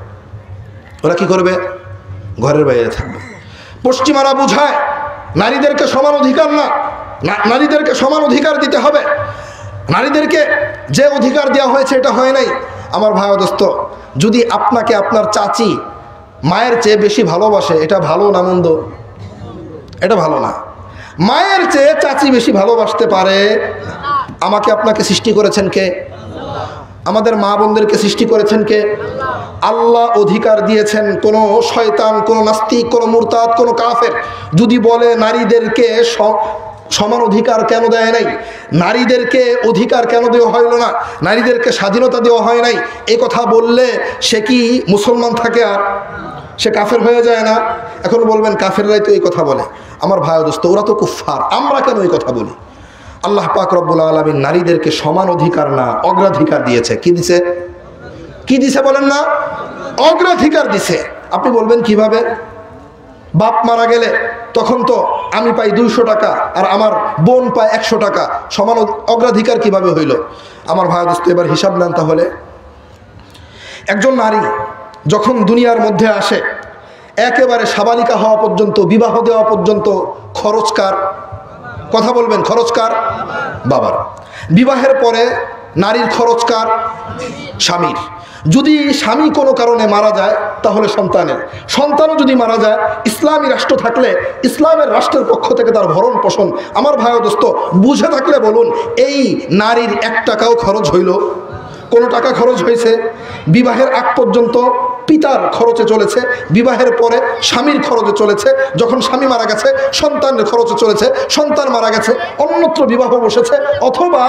[SPEAKER 1] ওরা কি করবে? ঘরের বাইরে থাকবে। পশ্চিমারা বুঝায় নারীদেরকে সমান অধিকার না, নারীদেরকে সমান অধিকার দিতে হবে। নারীদেরকে যে অধিকার দেওয়া হয়েছে এটা হয় নাই। আমার ভাই ও দোস্ত, যদি আপনাকে আপনার চাচি মায়ের চেয়ে বেশি ভালোবাসে, এটা ভালো না মন্দ? এটা ভালো না। মায়ের চেয়ে চাচি বেশি ভালোবাসতে পারে। আমাকে আপনাকে সৃষ্টি করেছেন কে? আমাদের মা বোনদেরকে সৃষ্টি করেছেন কে? আল্লাহ অধিকার দিয়েছেন। কোনো শয়তান, কোনো নাস্তিক, কোনো মুরতাদ, কোনো কাফের যদি বলে নারীদেরকে সমান অধিকার কেন দেয় নাই, নারীদেরকে অধিকার কেন দেওয়া হইল না, নারীদেরকে স্বাধীনতা দেওয়া হয় নাই, এই কথা বললে সে কি মুসলমান থাকে? আর সে কাফের হয়ে যায় না? এখন বলবেন কাফেররাই তো এই কথা বলে। আমার ভাই দোস্ত, ওরা তো কুফফার, আমরা কেন এই কথা বলি? আল্লাহ পাক রব্বুল আলামিন নারীদেরকে সমান অধিকার না অগ্রাধিকার দিয়েছে। কি দিছে? কি দিছে বলেন না? অগ্রাধিকার দিছে। আপনি বলবেন কিভাবে? বাপ মারা গেলে তখন তো আমি পাই 200 টাকা আর আমার বোন পায় 100 টাকা, সমান অগ্রাধিকার কিভাবে হইল? আমার ভাই দোস্ত, এবার হিসাব নেন তাহলে। একজন নারী যখন দুনিয়ার মধ্যে আসে, একেবারে সাবালিকা হওয়া পর্যন্ত, বিবাহ দেওয়া পর্যন্ত খরচ কার? কথা বলবেন, খরচ কার? বাবার। বিবাহের পরে নারীর খরচ কার? স্বামীর। যদি স্বামী কোনো কারণে মারা যায় তাহলে সন্তানের, সন্তানও যদি মারা যায়, ইসলামী রাষ্ট্র থাকলে ইসলামের রাষ্ট্রের পক্ষ থেকে তার ভরণ পোষণ। আমার ভাই দোস্ত, বুঝে থাকলে বলুন, এই নারীর 1 টাকাও খরচ হইল? কোনো টাকা খরচ হয়েছে? বিবাহের আগ পর্যন্ত পিতার খরচে চলেছে, বিবাহের পরে স্বামীর খরচে চলেছে, যখন স্বামী মারা গেছে সন্তানের খরচে চলেছে, সন্তান মারা গেছে অন্যত্র বিবাহ বসেছে, অথবা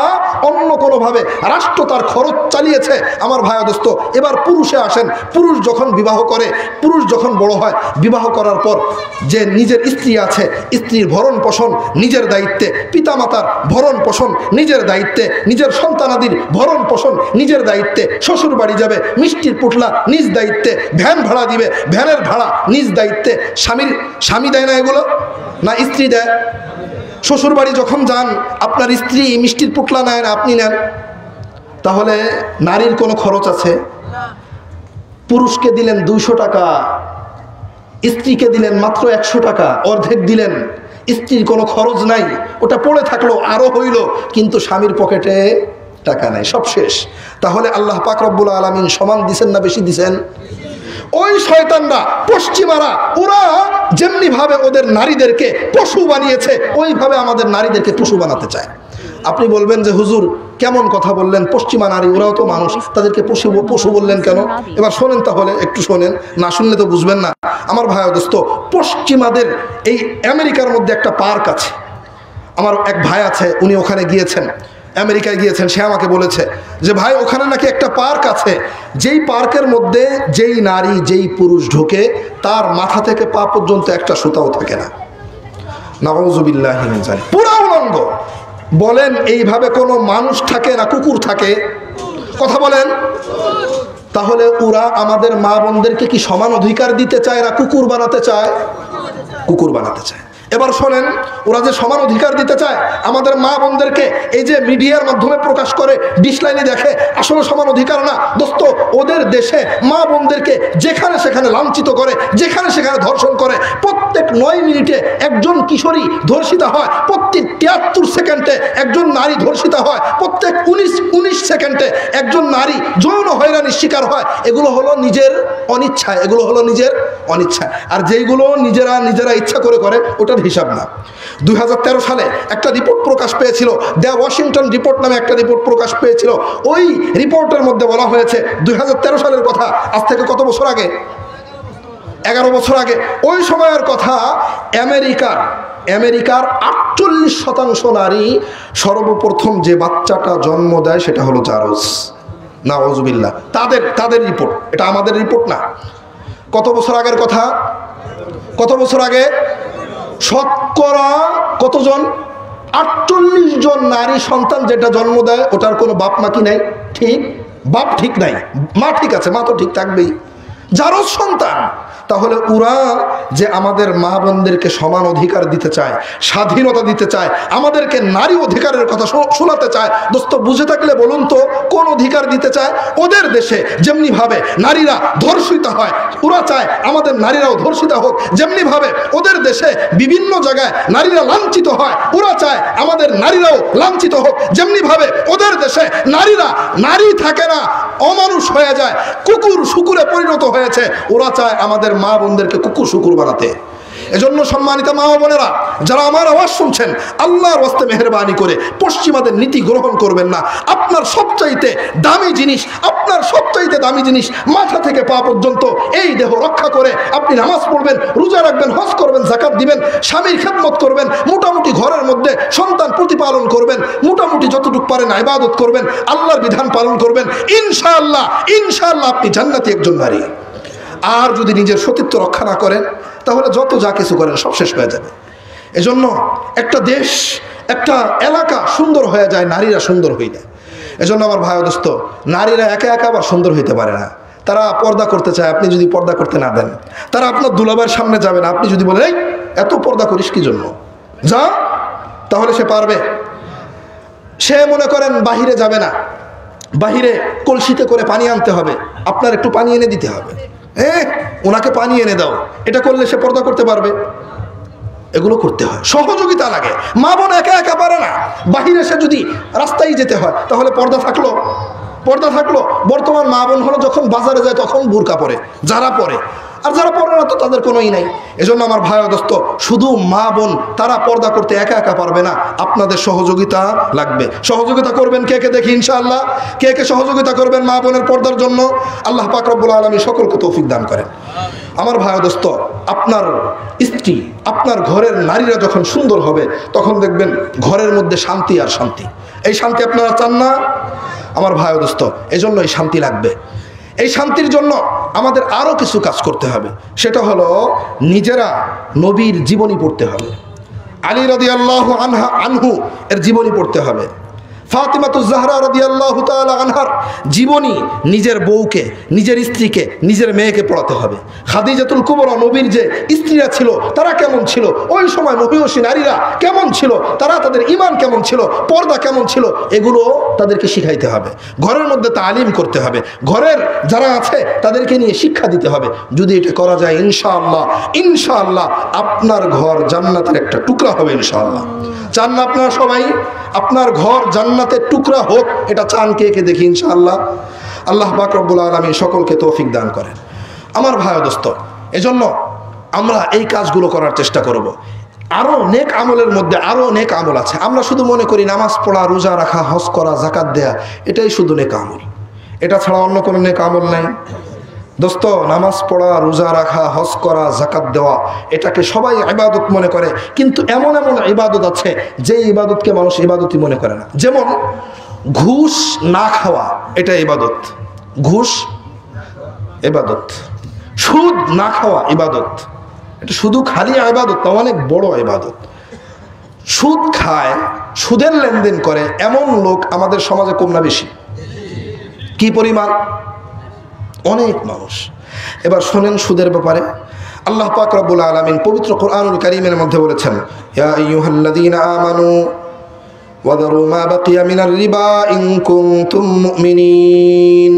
[SPEAKER 1] অন্য কোনোভাবে রাষ্ট্র তার খরচ চালিয়েছে। আমার ভাই দোস্ত, এবার পুরুষে আসেন। পুরুষ যখন বিবাহ করে, পুরুষ যখন বড় হয়, বিবাহ করার পর যে নিজের স্ত্রী আছে, স্ত্রীর ভরণ পোষণ নিজের দায়িত্বে, পিতামাতার ভরণ পোষণ নিজের দায়িত্বে, নিজের সন্তানাদির ভরণ পোষণ নিজের দায়িত্বে, শ্বশুর বাড়ি যাবে মিষ্টির পুটলা নিজ দায়িত্বে, ভ্যান ভাড়া দিবে ভ্যানের ভাড়া নিজ দায়িত্বে। স্বামী দেয় না এগুলো? না স্ত্রী দেয়? শ্বশুর বাড়ি যখন যান, আপনার স্ত্রী মিষ্টির পুটলা নেয় না, আপনি নেন? তাহলে নারীর কোনো খরচ আছে? পুরুষকে দিলেন 200 টাকা, স্ত্রীকে দিলেন মাত্র 100 টাকা, অর্ধেক দিলেন। স্ত্রীর কোনো খরচ নাই, ওটা পড়ে থাকলো, আরো হইল, কিন্তু স্বামীর পকেটে টাকা নাই, সব শেষ। তাহলে আল্লাহ পাক রব্বুল আলামিন সমান দিছেন না বেশি দিছেন? ওই শয়তানরা, পশ্চিমারা, ওরা যেমনি ভাবে ওদের নারীদেরকে পশু বানিয়েছে, ওইভাবে আমাদের নারীদেরকে পশু বানাতে চায়। আপনি বলবেন যে হুজুর কেমন কথা বললেন, পশ্চিমা নারী, ওরাও তো মানুষ, তাদেরকে পশু বললেন কেন? এবার শোনেন তাহলে, একটু শোনেন, না শুনলে তো বুঝবেন না। আমার ভাই দোস্ত, পশ্চিমাদের এই আমেরিকার মধ্যে একটা পার্ক আছে। আমার এক ভাই আছে, উনি ওখানে গিয়েছেন, আমেরিকায় গিয়েছেন। সে আমাকে বলেছে যে ভাই, ওখানে নাকি একটা পার্ক আছে, যেই পার্কের মধ্যে যেই নারী যেই পুরুষ ঢোকে তার মাথা থেকে পা পর্যন্ত একটা সুতাও থাকে না। নাউযুবিল্লাহি মিন যালিক, পুরো উলঙ্গ। বলেন এইভাবে কোনো মানুষ থাকে না কুকুর থাকে? কথা বলেন। তাহলে ওরা আমাদের মা বোনদেরকে কি সমান অধিকার দিতে চায় না কুকুর বানাতে চায়? কুকুর বানাতে চায়। এবার শোনেন, ওরা যে সমান অধিকার দিতে চায় আমাদের মা বোনদেরকে, এই যে মিডিয়ার মাধ্যমে প্রকাশ করে, ডিসলাইনে দেখে, আসলে সমান অধিকার না দোস্ত। ওদের দেশে মা বোনদেরকে যেখানে সেখানে লাঞ্ছিত করে, যেখানে সেখানে ধর্ষণ করে। প্রত্যেক 9 মিনিটে একজন কিশোরী ধর্ষিতা হয়, প্রত্যেক 73 সেকেন্ডে একজন নারী ধর্ষিতা হয়, প্রত্যেক 19 সেকেন্ডে একজন নারী যৌন হয়রানির শিকার হয়। এগুলো হলো নিজের অনিচ্ছায়, এগুলো হলো নিজের অনিচ্ছায়। আর যেইগুলো নিজেরা ইচ্ছা করে করে, ওটার হিসাব না। 2013 সালে একটা রিপোর্ট প্রকাশ পেয়েছিল, দ্য ওয়াশিংটন রিপোর্ট নামে একটা রিপোর্ট প্রকাশ পেয়েছিল। ওই রিপোর্টের মধ্যে বলা হয়েছে 2013 সালের কথা, আজ থেকে কত বছর আগে? 11 বছর আগে। ওই সময়ের কথা, আমেরিকার 48% নারী সর্বপ্রথম যে বাচ্চাটা জন্ম দেয় সেটা হলো জারজ। নাউযুবিল্লাহ। তাদের রিপোর্ট, এটা আমাদের রিপোর্ট না। কত বছর আগের কথা? কত বছর আগে? শতকরা কতজন? 48 জন নারী সন্তান যেটা জন্ম দেয়, ওটার কোনো বাপ মা কি নাই? ঠিক, বাপ ঠিক নাই, মা ঠিক আছে, মা তো ঠিক থাকবেই, জারজ সন্তান। তাহলে ওরা যে আমাদের মা বোনদেরকে সমান অধিকার দিতে চায়, স্বাধীনতা দিতে চায়, আমাদেরকে নারী অধিকারের কথা শোনাতে চায়, দোস্ত বুঝে থাকলে বলুন তো কোন অধিকার দিতে চায়? ওদের দেশে যেমনি ভাবে নারীরা ধর্ষিত হয়, ওরা চায় আমাদের নারীরাও ধর্ষিত হোক। যেমনি ভাবে ওদের দেশে বিভিন্ন জায়গায় নারীরা লাঞ্ছিত হয়, ওরা চায় আমাদের নারীরাও লাঞ্ছিত হোক। যেমনি ভাবে ওদের দেশে নারী থাকে না, অমানুষ হয়ে যায়, কুকুর শুকুরে পরিণত হয়েছে, ওরা চায় আমাদের মা বোনদেরকে কুকুর শুকুর বানাতে। এজন্য সম্মানিত মা বোনেরা, যারা আমার আওয়াজ শুনছেন, আল্লাহর ওয়াস্তে মেহেরবানি করে পশ্চিমাদের নীতি গ্রহণ করবেন না। আপনার সবচাইতে দামি জিনিস মাথা থেকে পা পর্যন্ত এই দেহ রক্ষা করে আপনি নামাজ পড়বেন, রোজা রাখবেন, হজ করবেন, যাকাত দিবেন, স্বামীর খেদমত করবেন, মোটামুটি ঘরের মধ্যে সন্তান প্রতিপালন করবেন, মোটামুটি যতটুকু পারেন ইবাদত করবেন, আল্লাহর বিধান পালন করবেন, ইনশাআল্লাহ আপনি জান্নাতি একজন নারী। আর যদি নিজের সতীত্ব রক্ষা না করেন তাহলে যত যা কিছু করেন সব শেষ হয়ে যাবে। এজন্য একটা দেশ, একটা এলাকা সুন্দর হয়ে যায় নারীরা সুন্দর হইলে। এজন্য আমার ভাই দোস্ত, নারীরা একা একা আবার সুন্দর হইতে পারে না। তারা পর্দা করতে চায়, আপনি যদি পর্দা করতে না দেন। তারা আপনার দুলাভাইয়ের সামনে যাবে না, আপনি যদি বলেন এই এত পর্দা করিস কি জন্য, যা, তাহলে সে পারবে। সে মনে করেন বাহিরে যাবে না, বাহিরে কলসিতে করে পানি আনতে হবে, আপনার একটু পানি এনে দিতে হবে, ওনাকে পানি এনে দাও, এটা করলে সে পর্দা করতে পারবে? এগুলো করতে হয়, সহযোগিতা লাগে। মা বোন একা একা পারে না। বাহিরে সে যদি রাস্তায় যেতে হয় তাহলে পর্দা থাকলো, পর্দা থাকলো। বর্তমান মা বোন হলো যখন বাজারে যায় তখন বোরকা পরে, যারা পরে, আর যারা পরে না তো তাদের কোনোই নাই। এজন্য আমার ভাই দোস্ত, শুধু মা বোন তারা পর্দা করতে একা একা পারবে না, আপনাদের সহযোগিতা লাগবে। সহযোগিতা করবেন কে কে দেখি ইনশাআল্লাহ, কে কে সহযোগিতা করবেন মা বোনের পর্দার জন্য। আল্লাহ পাক রব্বুল আলামিন সকলকে তৌফিক দান করেন। আমার ভাই দোস্ত, আপনার স্ত্রী, আপনার ঘরের নারীরা যখন সুন্দর হবে তখন দেখবেন ঘরের মধ্যে শান্তি আর শান্তি। এই শান্তি আপনারা চান না আমার ভাই দোস্ত? এজন্য এই শান্তি লাগবে। এই শান্তির জন্য আমাদের আরও কিছু কাজ করতে হবে, সেটা হলো নিজেরা নবীর জীবনী পড়তে হবে। আলী রাদিয়াল্লাহু আনহু এর জীবনী পড়তে হবে। ফাতিমাতুজ জাহরা রাদিয়াল্লাহু তাআলা আনহার জীবনী নিজের বউকে, নিজের স্ত্রীকে, নিজের মেয়েকে পড়াতে হবে। খাদিজাতুল কুবরা, নবীর যে স্ত্রীরা ছিল তারা কেমন ছিল, ওই সময় মহিয়সী নারীরা কেমন ছিল, তারা তাদের ঈমান কেমন ছিল, পর্দা কেমন ছিল, এগুলো তাদেরকে শিখাইতে হবে। ঘরের মধ্যে তালিম করতে হবে, ঘরের যারা আছে তাদেরকে নিয়ে শিক্ষা দিতে হবে। যদি এটা করা যায় ইনশাআল্লাহ, ইনশাআল্লাহ আপনার ঘর জান্নাতের একটা টুকরা হবে ইনশাআল্লাহ। চান না আপনারা সবাই আপনার ঘর জান্নাতের টুকরা হোক? এটা চান কে কে দেখি ইনশাআল্লাহ। আল্লাহ পাক রব্বুল আলামিন সকলকে তৌফিক দান করেন। আমার ভাই দোস্ত, এজন্য আমরা এই কাজগুলো করার চেষ্টা করব। আরও নেক আমলের মধ্যে আরও নেক আমল আছে। আমরা শুধু মনে করি নামাজ পড়া, রোজা রাখা, হজ করা, যাকাত দেয়া, এটাই শুধু নেক আমল। এটা ছাড়া অন্য কোনো নেক আমল নাই দোস্ত। নামাজ পড়া, রোজা রাখা, হজ করা, যাকাত দেওয়া, এটাকে সবাই ইবাদত মনে করে, কিন্তু এমন এমন ইবাদত আছে যে ইবাদতকে মানুষ ইবাদতই মনে করে না। যেমন ঘুষ না খাওয়া, এটা ইবাদত। ঘুষ ইবাদত। সুদ না খাওয়া ইবাদত। এটা শুধু খালি ইবাদত না, অনেক বড় ইবাদত। সুদ খায়, সুদের লেনদেন করে এমন লোক আমাদের সমাজে কম না বেশি? কি পরিমাণ? অনেক মানুষ। এবার শোনেন সুদের ব্যাপারে আল্লাহ পাক রব্বুল আলামিন পবিত্র কোরআনুল কারীমের মধ্যে বলেছেন, ইয়া আইয়ুহাল্লাযীনা আমানু ওয়াদারু মা বাকিয়া মিনার রিবা ইন কুনতুম মুমিনিন।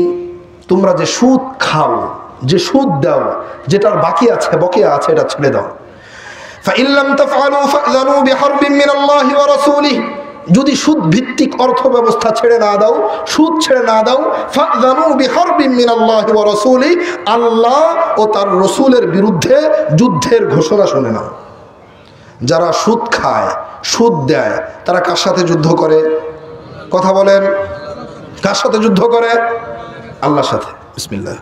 [SPEAKER 1] তোমরা যে সুদ খাও, যে সুদ দাও, যেটার বাকি আছে, বকেয়া আছে, এটা ছেড়ে দাও। ফাইন লাম তাফআলু ফাযনু বিহারবিন মিনাল্লাহি ওয়া রাসূলিহি। যদি সুদ ভিত্তিক অর্থ ব্যবস্থা ছেড়ে না দাও, সুদ ছেড়ে না দাও, ফাযনু বিহারবিন মিনাল্লাহি ওয়া রাসূলিহি, আল্লাহ ও তার রাসূলের বিরুদ্ধে যুদ্ধের ঘোষণা শুনে নাও। যারা সুদ খায়, সুদ দেয়, তারা কার সাথে যুদ্ধ করে? কথা বলেন, কার সাথে যুদ্ধ করে? আল্লাহর সাথে। বিসমিল্লাহ।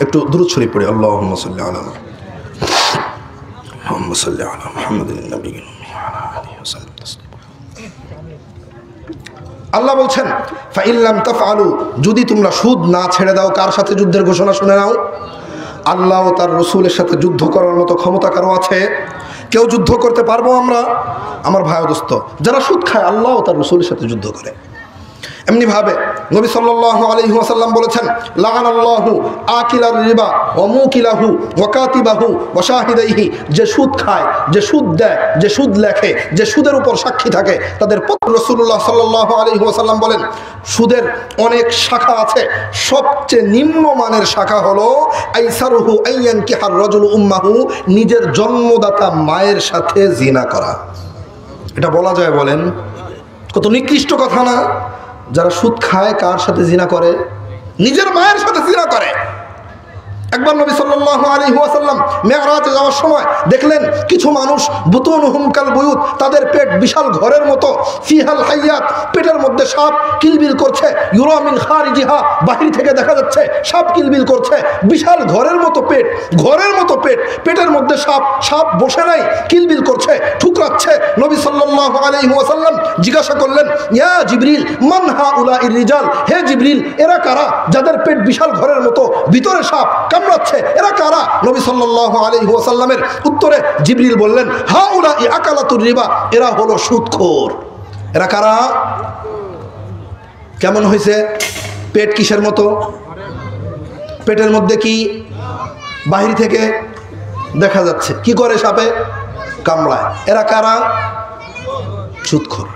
[SPEAKER 1] একটু দুরূদ শরীফ পড়ি। আল্লাহুম্মা সাল্লি আলা মুহাম্মাদ সাল্লি আলা মুহাম্মাদিন নাবিয়্যিল উম্মি ওয়া আলা আলিহি ওয়া সাল্লাম তাসলিমা। আল্লাহ বলছেন, ফাইন লাম তাফআলু, যদি তোমরা সুদ না ছেড়ে দাও, কার সাথে যুদ্ধের ঘোষণা শুনে নাও? আল্লাহ ও তার রাসূলের সাথে যুদ্ধ করার মতো ক্ষমতা কারো আছে? কেউ যুদ্ধ করতে পারবো আমরা? আমার ভাই দোস্ত, যারা সুদ খায় আল্লাহ ও তার রাসূলের সাথে যুদ্ধ করে। এমনি ভাবে নবী সাল্লাল্লাহু আলাইহি ওয়াসাল্লাম বলেছেন, লাআনাল্লাহু আকিলার রিবা ওয়া মুকিলাহু ওয়া কাতিবাহু ওয়া শাহিদাইহি। যে সুদ খায়, যে সুদ দেয়, যে সুদ লেখে, যে সুদের উপর সাক্ষী থাকে, তাদের রাসূলুল্লাহ সাল্লাল্লাহু আলাইহি ওয়াসাল্লাম বলেন, সুদের অনেক শাখা আছে, সবচেয়ে নিম্নমানের শাখা হলো আইসারুহু আইয়ানকিহার রাজুলু উম্মাহু, নিজের জন্মদাতা মায়ের সাথে জিনা করা। এটা বলা যায়, বলেন কত নিকৃষ্ট কথা না? যারা সুদ খায় কার সাথে জিনা করে? নিজের মায়ের সাথে জিনা করে। একবার নবী সাল্লাল্লাহু আলাইহি ওয়াসাল্লাম মেরাজে যাওয়ার সময় দেখলেন কিছু মানুষ বুতুনহুম কাল বুয়ুত, তাদের পেট বিশাল ঘরের মতো, ফিহাল হাইয়াত, পেটের মধ্যে সাপ কিলবিল করছে, ইউরা মিন খারিজিহা, বাহির থেকে দেখা যাচ্ছে সাপ কিলবিল করছে, বিশাল ঘরের মতো পেট, ঘরের মতো পেট, পেটের মধ্যে সাপ, সাপ বসে নাই, কিলবিল করছে, ঠুকরাচ্ছে। নবী সাল্লাল্লাহু আলাইহি ওয়াসাল্লাম জিজ্ঞাসা করলেন, ইয়া জিবরিল মান হাউলাইর রিজাল, হে জিবরিল এরা কারা যাদের পেট বিশাল ঘরের মতো, ভিতরে সাপ কামড়াচ্ছে, এরা কারা? নবী সাল্লাল্লাহু আলাইহি ওয়াসাল্লামের উত্তরে জিবরিল বললেন, হাউলাই আকালাতুর রিবা, এরা হলো সুদখোর। এরা কারা? কেমন হয়েছে? পেট কিসের মতো? পেটের মধ্যে কি? বাহির থেকে দেখা যাচ্ছে। কি করে? সাপে কামড়ায়। এরা কারা? সুদখোর।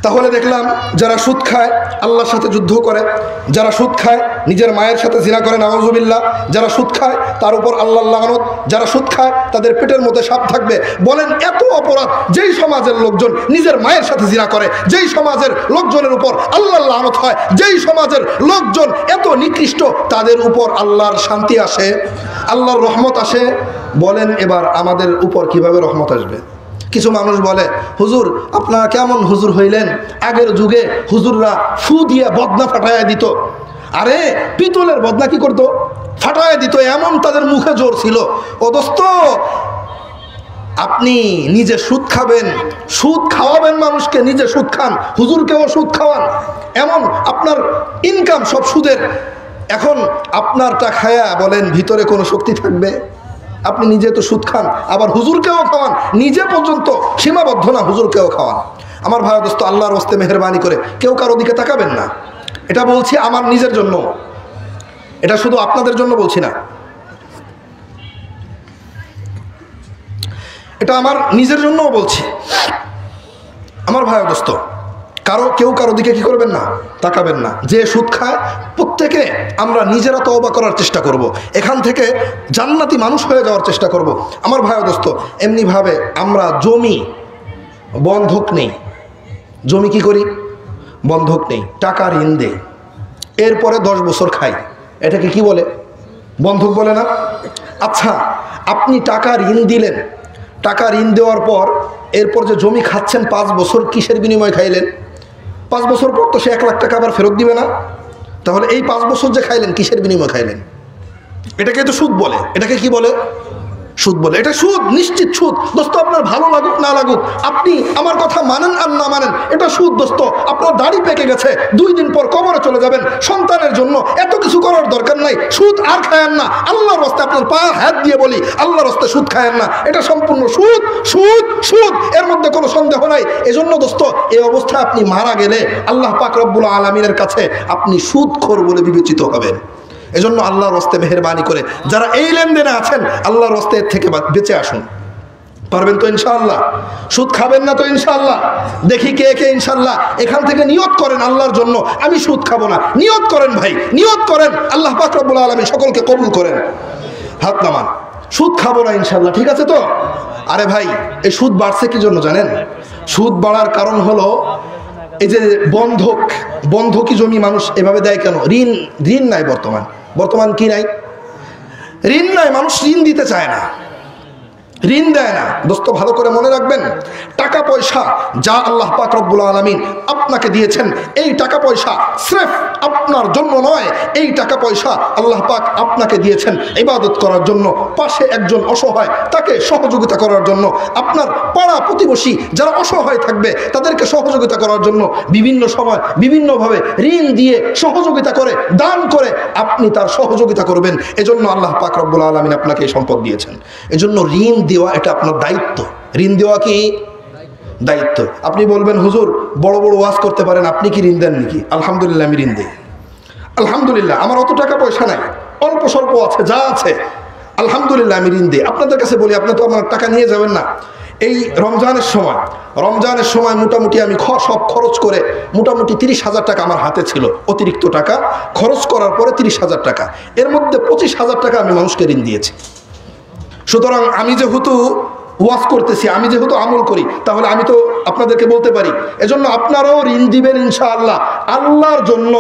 [SPEAKER 1] তাহলে দেখলাম যারা সুদ খায় আল্লাহর সাথে যুদ্ধ করে, যারা সুদ খায় নিজের মায়ের সাথে জিনা করে, নাউজুবিল্লাহ, যারা সুদ খায় তার উপর আল্লাহর লানত, যারা সুদ খায় তাদের পেটের মধ্যে সাপ থাকবে। বলেন এত অপরাধ যেই সমাজের লোকজন নিজের মায়ের সাথে জিনা করে, যেই সমাজের লোকজনের উপর আল্লাহর লানত হয়, যেই সমাজের লোকজন এত নিকৃষ্ট, তাদের উপর আল্লাহর শান্তি আসে, আল্লাহর রহমত আসে। বলেন এবার আমাদের উপর কিভাবে রহমত আসবে? কিছু মানুষ বলে, হুজুর আপনারা কেমন হুজুর হইলেন? আগের যুগে হুজুররা ফু দিয়ে বদনা ফাটাইয়া দিত। আরে পিতলের বদনা কি করতো? ফাটাইয়া দিত, এমন তাদের মুখে জোর ছিল। ও দোস্ত, আপনি নিজে সুদ খাবেন, সুদ খাওয়াবেন মানুষকে, নিজে সুদ খান, হুজুরকেও সুদ খাওয়ান, এমন আপনার ইনকাম সব সুদের। এখন আপনারটা খায়া বলেন ভিতরে কোনো শক্তি থাকবে? আপনি নিজে তো সুদ খান, আবার হুজুরকেও খাওয়ান, নিজে পর্যন্ত সীমাবদ্ধ না, হুজুরকেও খাওয়ান। আমার ভাই দোস্ত, আল্লাহর ওয়াস্তে মেহেরবানি করে কেউ কারো দিকে তাকাবেন না। এটা বলছি আমার নিজের জন্য, এটা শুধু আপনাদের জন্য বলছি না, এটা আমার নিজের জন্যও বলছি। আমার ভাই দোস্ত, কেউ কারো দিকে কি করবেন না? তাকাবেন না। যে সুদ খায় প্রত্যেকে আমরা নিজেরা তওবা করার চেষ্টা করব, এখান থেকে জান্নাতি মানুষ হয়ে যাওয়ার চেষ্টা করব। আমার ভাই দোস্ত, এমনিভাবে আমরা জমি বন্ধক নেই, জমি কি করি? বন্ধক নেই, টাকা ঋণ দেই, এরপরে 10 বছর খাই, এটাকে কি বলে? বন্ধক বলে না? আচ্ছা, আপনি টাকা ঋণ দিলেন, টাকা ঋণ দেওয়ার পর এরপর যে জমি খাচ্ছেন 5 বছর, কিসের বিনিময়ে খাইলেন? 5 বছর পর তো সে 1 লাখ টাকা আবার ফেরত দিবে না? তাহলে এই 5 বছর যে খাইলেন, কিসের বিনিময়ে খাইলেন? এটাকে তো সুদ বলে। এটাকে কি বলে? সুদ বলে। এটা সুদ, নিশ্চিত সুদ দোস্ত। আপনার ভালো লাগুক না লাগুক, আপনি আমার কথা মানেন আর না মানেন, এটা সুদ দোস্ত। আপনার দাড়ি পেকে গেছে, 2 দিন পর কবরে চলে যাবেন, সন্তানের জন্য এত কিছু করার দরকার নাই। সুদ আর খায়েন না, আল্লাহর রাস্তায় আপনার পা হাত দিয়ে বলি, আল্লাহর রাস্তায় সুদ খায়েন না। এটা সম্পূর্ণ সুদ, সুদ, সুদ, এর মধ্যে কোনো সন্দেহ নাই। এজন্য দোস্ত, এই অবস্থায় আপনি মারা গেলে আল্লাহ পাক রব্বুল আলামিনের কাছে আপনি সুদখোর বলে বিবেচিত হবেন। এজন্য আল্লাহর রাস্তে মেহেরবানি করে যারা এই লেনদেনে আছেন, আল্লাহর রাস্তে থেকে বেঁচে আসুন। পারবেন তো ইনশাআল্লাহ? সুদ খাবেন না তো ইনশাআল্লাহ? দেখি কে কে ইনশাআল্লাহ এখান থেকে নিয়ত করেন আল্লাহর জন্য, আমি সুদ খাবো না। নিয়ত করেন ভাই, নিয়ত করেন, আল্লাহ পাক রব্বুল আলামিন সকলকে কবুল করেন। হাত নামান, সুদ খাবো না ইনশাআল্লাহ, ঠিক আছে তো? আরে ভাই, এই সুদ বাড়ছে কি জন্য জানেন? সুদ বাড়ার কারণ হলো এই যে বন্ধকি জমি মানুষ এভাবে দেয় কেন? ঋণ নাই, বর্তমান কি নাই? ঋণ নাই, মানুষ ঋণ দিতে চায় না, ঋণ দেয় না। দোস্ত ভালো করে মনে রাখবেন, টাকা পয়সা যা আল্লাহ পাক রব্বুল আলামিন আপনাকে দিয়েছেন, এই টাকা পয়সা স্রেফ আপনার জন্য নয়। এই টাকা পয়সা আল্লাহ পাক আপনাকে দিয়েছেন ইবাদত করার জন্য, পাশে একজন অসহায় তাকে সহযোগিতা করার জন্য, আপনার পাড়া প্রতিবেশী যারা অসহায় থাকবে তাদেরকে সহযোগিতা করার জন্য, বিভিন্ন সময় বিভিন্নভাবে ঋণ দিয়ে সহযোগিতা করে, দান করে আপনি তার সহযোগিতা করবেন। এজন্য আল্লাহ পাক রব্বুল আলামিন আপনাকে এই সম্পদ দিয়েছেন। এজন্য ঋণ দেওয়া এটা আপনার দায়িত্ব। ঋণ দেওয়া কি দায়িত্ব? আপনি বলবেন হুজুর বড় বড় ওয়াজ করতে পারেন, আপনি কি ঋণ দেন নাকি? আলহামদুলিল্লাহ, আমি ঋণ দিই। আলহামদুলিল্লাহ, আমার অত টাকা পয়সা নাই, অল্প স্বল্প আছে, যা আছে আলহামদুলিল্লাহ আমি ঋণ দিই। আপনাদের কাছে বলি, আপনি তো আমার টাকা নিয়ে যাবেন না। এই রমজানের সময় মোটামুটি আমি সব খরচ করে মোটামুটি 30,000 টাকা আমার হাতে ছিল, অতিরিক্ত টাকা খরচ করার পরে 30,000 টাকা, এর মধ্যে 25,000 টাকা আমি মানুষকে ঋণ দিয়েছি। সুতরাং আমি যেহেতু ওয়াজ করতেছি, আমি যেহেতু আমল করি, তাহলে আমি তো আপনাদেরকে বলতে পারি। এজন্য আপনারাও ঋণ দিবেন ইনশাআল্লাহ, আল্লাহর জন্য।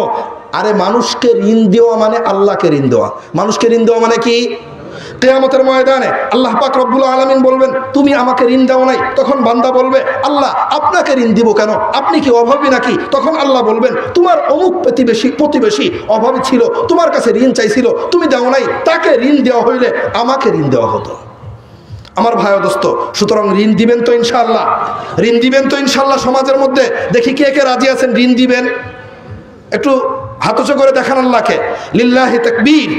[SPEAKER 1] আরে মানুষকে ঋণ দেওয়া মানে আল্লাহকে ঋণ দেওয়া। মানুষকে ঋণ দেওয়া মানে কি? কিয়ামতের ময়দানে আল্লাহ পাক রব্বুল আলামিন বলবেন তুমি আমাকে ঋণ দাও নাই। তখন বান্দা বলবে আল্লাহ আপনাকে ঋণ দিব কেন, আপনি কি অভাবী নাকি? তখন আল্লাহ বলবেন তোমার অমুক প্রতিবেশী অভাবী ছিল, তোমার কাছে ঋণ চাইছিল, তুমি দাও নাই, তাকে ঋণ দেওয়া হইলে আমাকে ঋণ দেওয়া হতো। আমার ভাই ও দোস্ত, সুতরাং ঋণ দিবেন তো ইনশাআল্লাহ? ঋণ দিবেন তো ইনশাআল্লাহ? সমাজের মধ্যে দেখি কে কে রাজি আছেন ঋণ দিবেন? একটু হাত উঁচু করে দেখান আল্লাহকে। লিল্লাহি তাকবীর।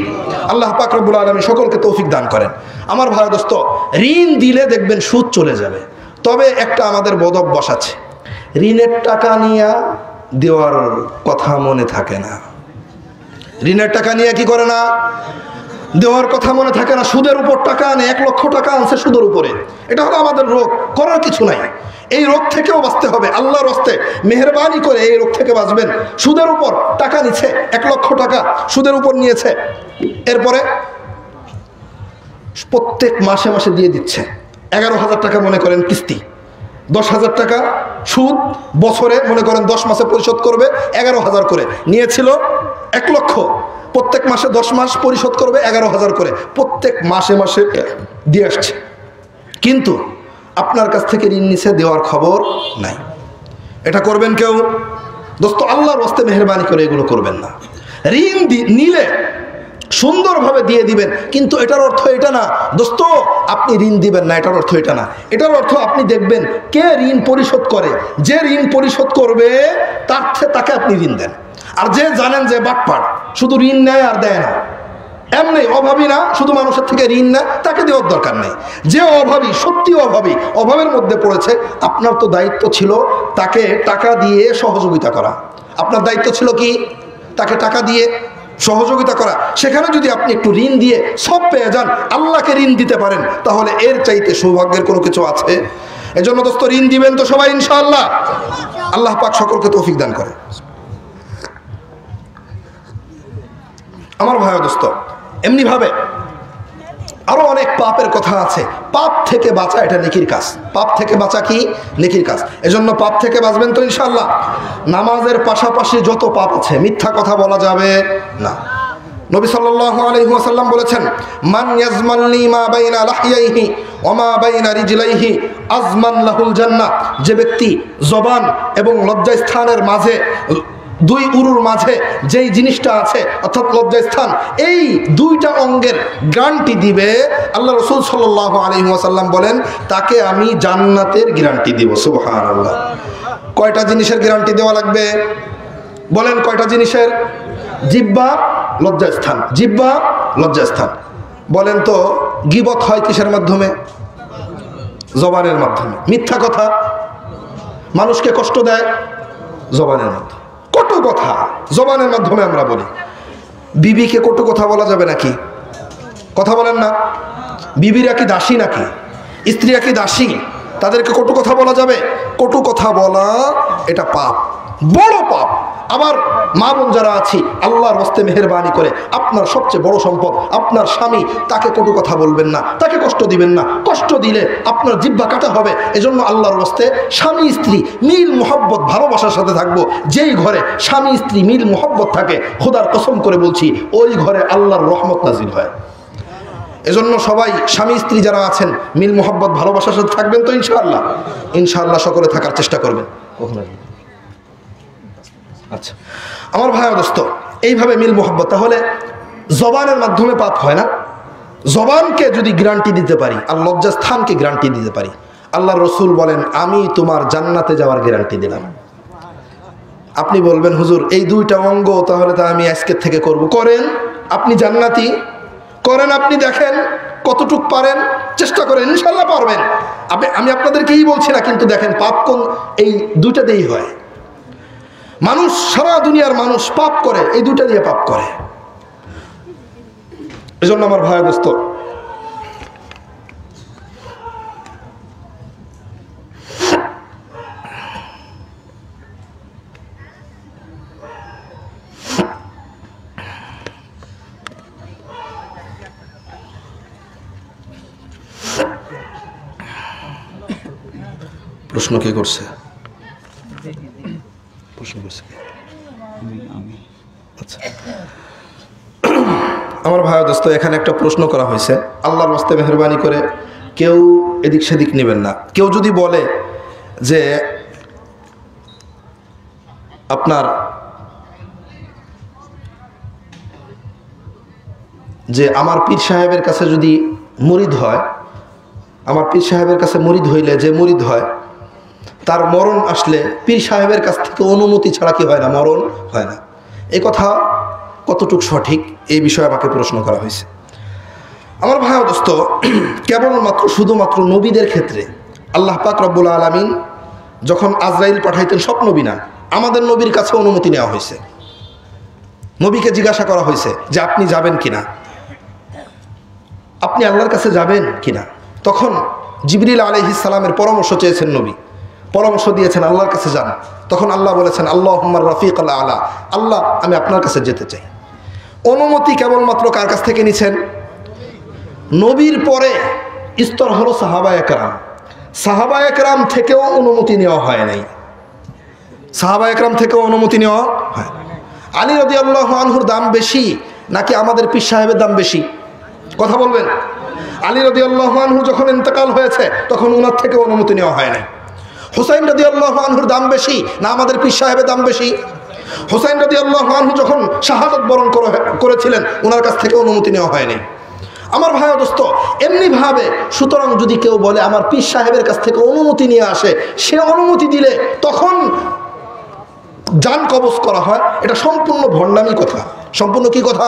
[SPEAKER 1] আল্লাহ পাক রব্বুল আলামিন সকলকে তৌফিক দান করেন। আমার ভাই ও দোস্ত, ঋণ দিলে দেখবেন সুদ চলে যাবে। তবে একটা আমাদের বদ অভ্যাস আছে, ঋণের টাকা নিয়ে দেওয়ার কথা মনে থাকে না। ঋণের টাকা নিয়ে কি করে না? দেওয়ার কথা মনে থাকে না। সুদের উপর টাকা আনে, 1 লক্ষ টাকা আনছে সুদের উপরে। এটা হলো আমাদের রোগ, করার কিছু নাই। এই রোগ থেকেও বাঁচতে হবে। আল্লাহর রাস্তে মেহেরবানি করে এই রোগ থেকে বাঁচবেন। সুদের উপর টাকা নিচ্ছে, 1 লক্ষ টাকা সুদের উপর নিয়েছে, এরপরে প্রত্যেক মাসে মাসে দিয়ে দিচ্ছে। 11,000 টাকা মনে করেন কিস্তি, 10,000 টাকা সুদ, বছরে মনে করেন 10 মাসে পরিশোধ করবে 11,000 করে। নিয়েছিল 1 লক্ষ, প্রত্যেক মাসে 10 মাস পরিশোধ করবে 11,000 করে, প্রত্যেক মাসে মাসে দিয়ে আসছে। কিন্তু আপনার কাছ থেকে ঋণ নিছে, দেওয়ার খবর নাই। এটা করবেন কেউ? দোস্ত আল্লাহর রাস্তে মেহেরবানি করে এগুলো করবেন না। ঋণ নিলে সুন্দরভাবে দিয়ে দিবেন, কিন্তু এটার অর্থ এটা না দোস্ত আপনি ঋণ দিবেন না, এটার অর্থ এটা না। এটার অর্থ আপনি দেখবেন কে ঋণ পরিশোধ করে, যে ঋণ পরিশোধ করবে তাকে আপনি ঋণ দেন। আর যে জানেন যে বাটপাট, শুধু ঋণ নেয় আর দেয় না, এমনি অভাবী না, শুধু মানুষের থেকে ঋণ নেয়, তাকে দেওয়ার দরকার নেই। যে অভাবী, সত্যি অভাবী, অভাবের মধ্যে পড়েছে, আপনার তো দায়িত্ব ছিল তাকে টাকা দিয়ে সহযোগিতা করা। আপনার দায়িত্ব ছিল কি? তাকে টাকা দিয়ে সহযোগিতা করা। সেখানে যদি আপনি একটু ঋণ দিয়ে সব পেয়ে যান, আল্লাহকে ঋণ দিতে পারেন, তাহলে এর চাইতে সৌভাগ্যের কোনো কিছু আছে? এজন্য দোস্ত ঋণ দিবেন তো সবাই ইনশাআল্লাহ? আল্লাহ পাক সকলকে তৌফিক দান করে। আমার ভাই ও দোস্ত, এমনিভাবে আরো অনেক পাপের কথা আছে। পাপ থেকে বাঁচা এটা নেকির কাজ। পাপ থেকে বাঁচা কি? নেকির কাজ। এজন্য পাপ থেকে বাঁচবেন তো ইনশাআল্লাহ? নামাজের পাশাপাশি যত পাপ আছে, মিথ্যা কথা বলা যাবে না। নবী সাল্লাল্লাহু আলাইহি ওয়াসাল্লাম বলেছেন, মান ইয়াজমাননি মা বাইনা লাহইয়াইহি ওয়া মা বাইনা রিজলাইহি আজমান লাহুল জান্নাহ। যে ব্যক্তি জবান এবং লজ্জাস্থানের মাঝে, দুই উরুর মাঝে যেই জিনিসটা আছে অর্থাৎ লজ্জাস্থান, এই দুইটা অঙ্গের গ্যারান্টি দিবে, আল্লাহ রাসূল সাল্লাল্লাহু আলাইহি ওয়াসাল্লাম বলেন তাকে আমি জান্নাতের গ্যারান্টি দিব। সুবহানাল্লাহ। কয়টা জিনিসের গ্যারান্টি দেওয়া লাগবে? বলেন কয়টা জিনিসের? জিহ্বা, লজ্জাস্থান। জিহ্বা, লজ্জাস্থান। বলেন তো গীবত হয় কিসের মাধ্যমে? জবানের মাধ্যমে। মিথ্যা কথা, মানুষকে কষ্ট দেয়, জবানের মাধ্যমে। কটু কথা জবানের মাধ্যমে আমরা বলি। বিবিকে কটু কথা বলা যাবে নাকি? কথা বলেন না? বিবিরা কি দাসী নাকি? স্ত্রীরা কি দাসী? তাদেরকে কটু কথা বলা যাবে? কটু কথা বলা এটা পাপ, বড় পাপ। আবার মা বোন যারা আছি, আল্লাহর রাস্তে মেহেরবানি করে আপনার সবচেয়ে বড় সম্পদ আপনার স্বামী, তাকে কটু কথা বলবেন না, তাকে কষ্ট দিবেন না। কষ্ট দিলে আপনার জিহ্বা কাটা হবে। এজন্য আল্লাহর রাস্তে স্বামী স্ত্রী মিল মোহব্বত ভালোবাসার সাথে থাকবো। যেই ঘরে স্বামী স্ত্রী মিল মোহব্বত থাকে, খোদার কসম করে বলছি ওই ঘরে আল্লাহর রহমত নাজিল হয়। এজন্য সবাই স্বামী স্ত্রী যারা আছেন মিল মোহব্বত ভালোবাসার সাথে থাকবেন তো ইনশাআল্লাহ? ইনশাআল্লাহ সকলে থাকার চেষ্টা করবেন। আচ্ছা আমার ভাই দোস্ত, এইভাবে মিল মোহব্বত। তাহলে জবানের মাধ্যমে পাপ হয় না? জবানকে যদি গ্যারান্টি দিতে পারি আর লজ্জাস্থানকে গ্যারান্টি দিতে পারি, আল্লাহর রাসূল বলেন আমি তোমার জান্নাতে যাওয়ার গ্যারান্টি দিলাম। আপনি বলবেন হুজুর এই দুইটা অঙ্গ তাহলে তা আমি আজকের থেকে করব। করেন, আপনি জান্নাতি। করেন, আপনি দেখেন কতটুক পারেন, চেষ্টা করেন, ইনশাআল্লাহ পারবেন। আমি আপনাদেরকেই বলছি না, কিন্তু দেখেন পাপ কোন এই দুইটা দিয়েই হয়। মানুষ, সারা দুনিয়ার মানুষ পাপ করে, এই দুইটা দিয়ে পাপ করে। এজন্য আমার ভাই দোস্ত, প্রশ্ন কে করছে? প্রশ্ন করছে আচ্ছা, আমার ভাই দোস্ত, এখানে একটা প্রশ্ন করা হয়েছে, আল্লাহর রাস্তায় মেহরবানি করে কেউ এদিক সেদিক নেবেন না। কেউ যদি বলে যে আপনার যে আমার পীর সাহেবের কাছে যদি মুরিদ হয়, আমার পীর সাহেবের কাছে মুরিদ হইলে যে মুরিদ হয় তার মরণ আসলে পীর সাহেবের কাছ থেকে অনুমতি ছাড়া কি হয় না, মরণ হয় না। এই কথা কতটুকু সঠিক, এই বিষয়ে আমাকে প্রশ্ন করা হয়েছে। আমার ভাই দোস্ত, কেবলমাত্র শুধুমাত্র নবীদের ক্ষেত্রে আল্লাহ পাক রব্বুল আলামিন যখন আজরাইল পাঠাইতেন, সব নবী না, আমাদের নবীর কাছে অনুমতি নেওয়া হয়েছে। নবীকে জিজ্ঞাসা করা হয়েছে যে আপনি যাবেন কিনা, আপনি আল্লাহর কাছে যাবেন কিনা। তখন জিবরিল আলাইহিস সালামের পরামর্শ চেয়েছেন নবী, পরামর্শ দিয়েছেন আল্লাহর কাছে যান। তখন আল্লাহ বলেছেন আল্লাহুম্মা রাফিক আলা, আল্লাহ আমি আপনার কাছে যেতে চাই। অনুমতি কেবলমাত্র কার কাছ থেকে নিছেন? নবীর পরে স্তর হলো সাহাবায়ে কেরাম। সাহাবায়ে কেরাম থেকেও অনুমতি নেওয়া হয় নাই, সাহাবায়ে কেরাম থেকেও অনুমতি নেওয়া হয়। আলী রাদিয়াল্লাহু আনহুর দাম বেশি নাকি আমাদের পীর সাহেবের দাম বেশি? কথা বলবেন। আলী রাদিয়াল্লাহু আনহু যখন ইন্তেকাল হয়েছে তখন ওনার থেকে অনুমতি নেওয়া হয় নাই। হুসাইন রাদিয়াল্লাহু আনহুর দাম বেশি না আমাদের পীর সাহেবের দাম বেশি? হুসাইন রাদিয়াল্লাহু আনহু যখন শাহাদাত বরণ করেছিলেন ওনার কাছ থেকে অনুমতি নেওয়া হয়নি। আমার ভাই দোস্ত, এমনিভাবে সুতরাং যদি কেউ বলে আমার পীর সাহেবের কাছ থেকে অনুমতি নিয়ে আসে, সে অনুমতি দিলে তখন জান কবজ করা হয়, এটা সম্পূর্ণ ভণ্ডামি কথা। সম্পূর্ণ কি কথা?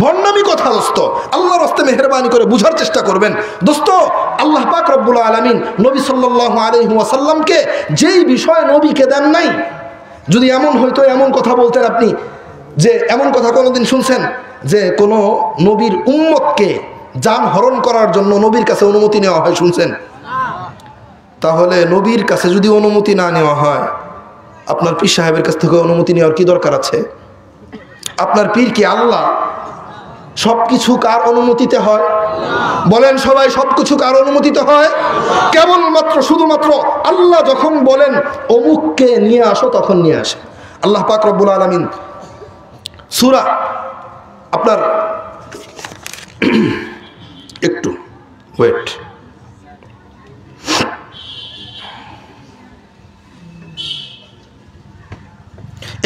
[SPEAKER 1] ভণ্ডামি কথা দোস্ত। আল্লাহর রাস্তায় মেহেরবানি করে বুঝার চেষ্টা করবেন দোস্ত। আল্লাহ পাক রব্বুল আলামিন নবী সাল্লাল্লাহু আলাইহি ওয়াসাল্লামকে যেই বিষয় নবীকে দেন নাই, যদি এমন হইতো, এমন কথা বলতেন আপনি, যে এমন কথা কোনোদিন শুনছেন যে কোনো নবীর উম্মতকে জান হরণ করার জন্য নবীর কাছে অনুমতি নেওয়া হয়? শুনছেন? তাহলে নবীর কাছে যদি অনুমতি না নেওয়া হয়, আপনার পীর সাহেবের কাছ থেকে অনুমতি নেওয়ার কি দরকার আছে? আপনার পীর কি আল্লাহ? সব কিছু কার অনুমতিতে হয়? বলেন সবাই, সব কিছু কার অনুমতিতে হয়? কেবলমাত্র শুধুমাত্র আল্লাহ যখন বলেন অমুককে নিয়ে আসো, তখন নিয়ে আসে। আল্লাহ পাক রব্বুল আলামিন সূরা আপনার একটু ওয়েট,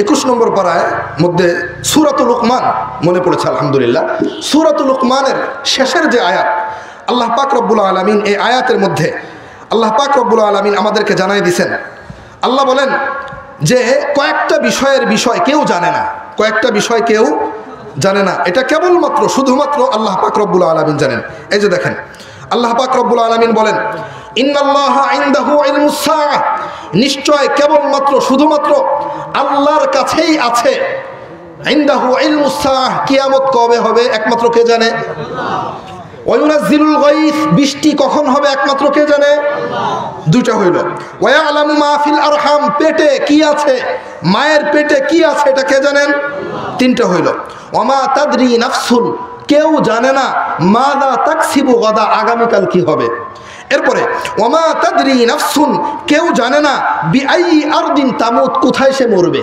[SPEAKER 1] 21 নম্বর পারায় মধ্যে সূরাতুল লুকমান মনে পড়েছে আলহামদুলিল্লাহ। সূরাতুল লুকমানের শেষের যে আয়াত, আল্লাহ পাক রব্বুল আলামিন এই আয়াতের মধ্যে আল্লাহ পাক রব্বুল আলামিন আমাদেরকে জানাই দিয়েছেন। আল্লাহ বলেন যে কয়েকটা বিষয়ের বিষয় কেউ জানে না, কয়েকটা বিষয় কেউ জানে না, এটা কেবলমাত্র শুধুমাত্র আল্লাহ পাক রব্বুল আলামিন জানেন। এই যে দেখেন, আল্লাহ পাক রব্বুল আলামিন বলেন ইন্নাল্লাহা ইনদাহু ইলমুস সাআহ, নিশ্চয় কেবলমাত্র শুধুমাত্র আল্লাহর কাছেই আছে ইনদাহু ইলমুস সাআহ, কিয়ামত কবে হবে একমাত্র কে জানে? ওয়া ইউনাজ্জিলুল গায়স, বৃষ্টি কখন হবে একমাত্র কে জানে? দুইটা হইল। ওয়া ইয়ালামু মা ফিল আরহাম, পেটে কি আছে, মায়ের পেটে কি আছে এটা কে জানেন? তিনটা হইল। ওয়া মা তাদরি নাফসুন, কেউ জানে না মাদা তাকসিবু গাদা, আগামীকাল কি হবে। এরপরে ওয়ামা তাদরি নাফসুন, কেউ জানে না বিআইয়ি আরদিন তামুত, কোথায় সে মরবে।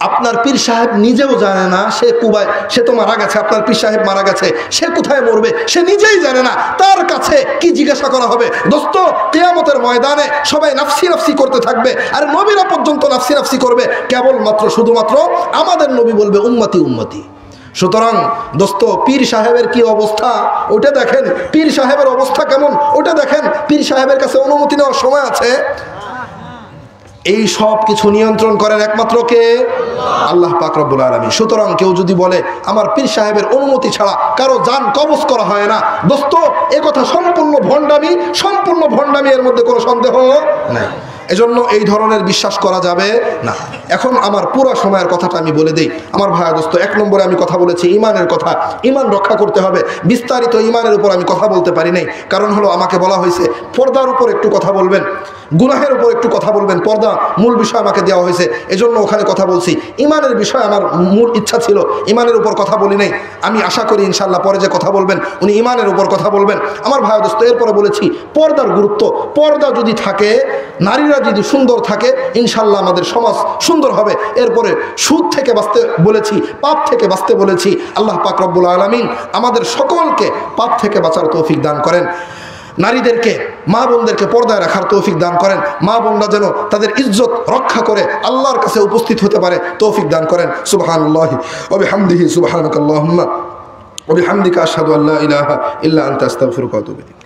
[SPEAKER 1] আপনার পীর সাহেব নিজেও জানে না, সে কুবায়, সে তো মারা গেছে, আপনার পীর সাহেব মারা গেছে, সে কোথায় মরবে সে নিজেই জানে না, তার কাছে কি জিজ্ঞাসা করা হবে? দোস্ত, কিয়ামতের ময়দানে সবাই নাফসি নাফসি করতে থাকবে, আর নবীরা পর্যন্ত নাফসি নাফসি করবে। কেবলমাত্র শুধুমাত্র আমাদের নবী বলবে উম্মতি উম্মতি। সুতরাং দোস্ত, পীর সাহেবের কি অবস্থা ওটা দেখেন, পীর সাহেবের অবস্থা কেমন ওটা দেখেন। পীর সাহেবের কাছে অনুমতি নেওয়ার সময় আছে। এই সব কিছু নিয়ন্ত্রণ করেন একমাত্র কে? আল্লাহ পাক রব্বুল আলামিন। সুতরাং কেউ যদি বলে আমার পীর সাহেবের অনুমতি ছাড়া কারো জান কবজ করা হয় না, দোস্ত এ কথা সম্পূর্ণ ভণ্ডামি, সম্পূর্ণ ভণ্ডামি, এর মধ্যে কোনো সন্দেহ নাই। এজন্য এই ধরনের বিশ্বাস করা যাবে না। এখন আমার পুরো সময়ের কথাটা আমি বলে দেই আমার ভাই দোস্ত। 1 নম্বরে আমি কথা বলেছি ঈমানের কথা, ঈমান রক্ষা করতে হবে। বিস্তারিত ঈমানের উপর আমি কথা বলতে পারি নাই, কারণ হলো আমাকে বলা হয়েছে পর্দার উপর একটু কথা বলবেন, গুনাহের উপর একটু কথা বলবেন, পর্দা মূল বিষয় আমাকে দেওয়া হয়েছে, এজন্য ওখানে কথা বলছি। ঈমানের বিষয় আমার মূল ইচ্ছা ছিল, ঈমানের উপর কথা বলি নাই। আমি আশা করি ইনশাআল্লাহ পরে যে কথা বলবেন উনি ঈমানের উপর কথা বলবেন। আমার ভাই দোস্ত, এরপরে বলেছি পর্দার গুরুত্ব। পর্দা যদি থাকে, নারীরা যদি সুন্দর থাকে ইনশাল্লাহ আমাদের সমাজ সুন্দর হবে। এরপরে সুদ থেকে বাঁচতে বলেছি, পাপ থেকে বাঁচতে বলেছি। আল্লাহ পাক রব্বুল আলামিন আমাদের সকলকে পাপ থেকে বাঁচার তৌফিক দান করেন। নারীদেরকে, মা বোনদেরকে পর্দায় রাখার তৌফিক দান করেন। মা বোনরা যেন তাদের ইজ্জত রক্ষা করে আল্লাহর কাছে উপস্থিত হতে পারে তৌফিক দান করেন। সুবহানাল্লাহি ওয়া বিহামদিহি সুবহানাকাল্লাহুম্মা ওয়া বিহামদিকা আশহাদু আল্লা ইলাহা ইল্লা আনতা আস্তাগফিরুকা ওয়া আতুবু ইলাইক।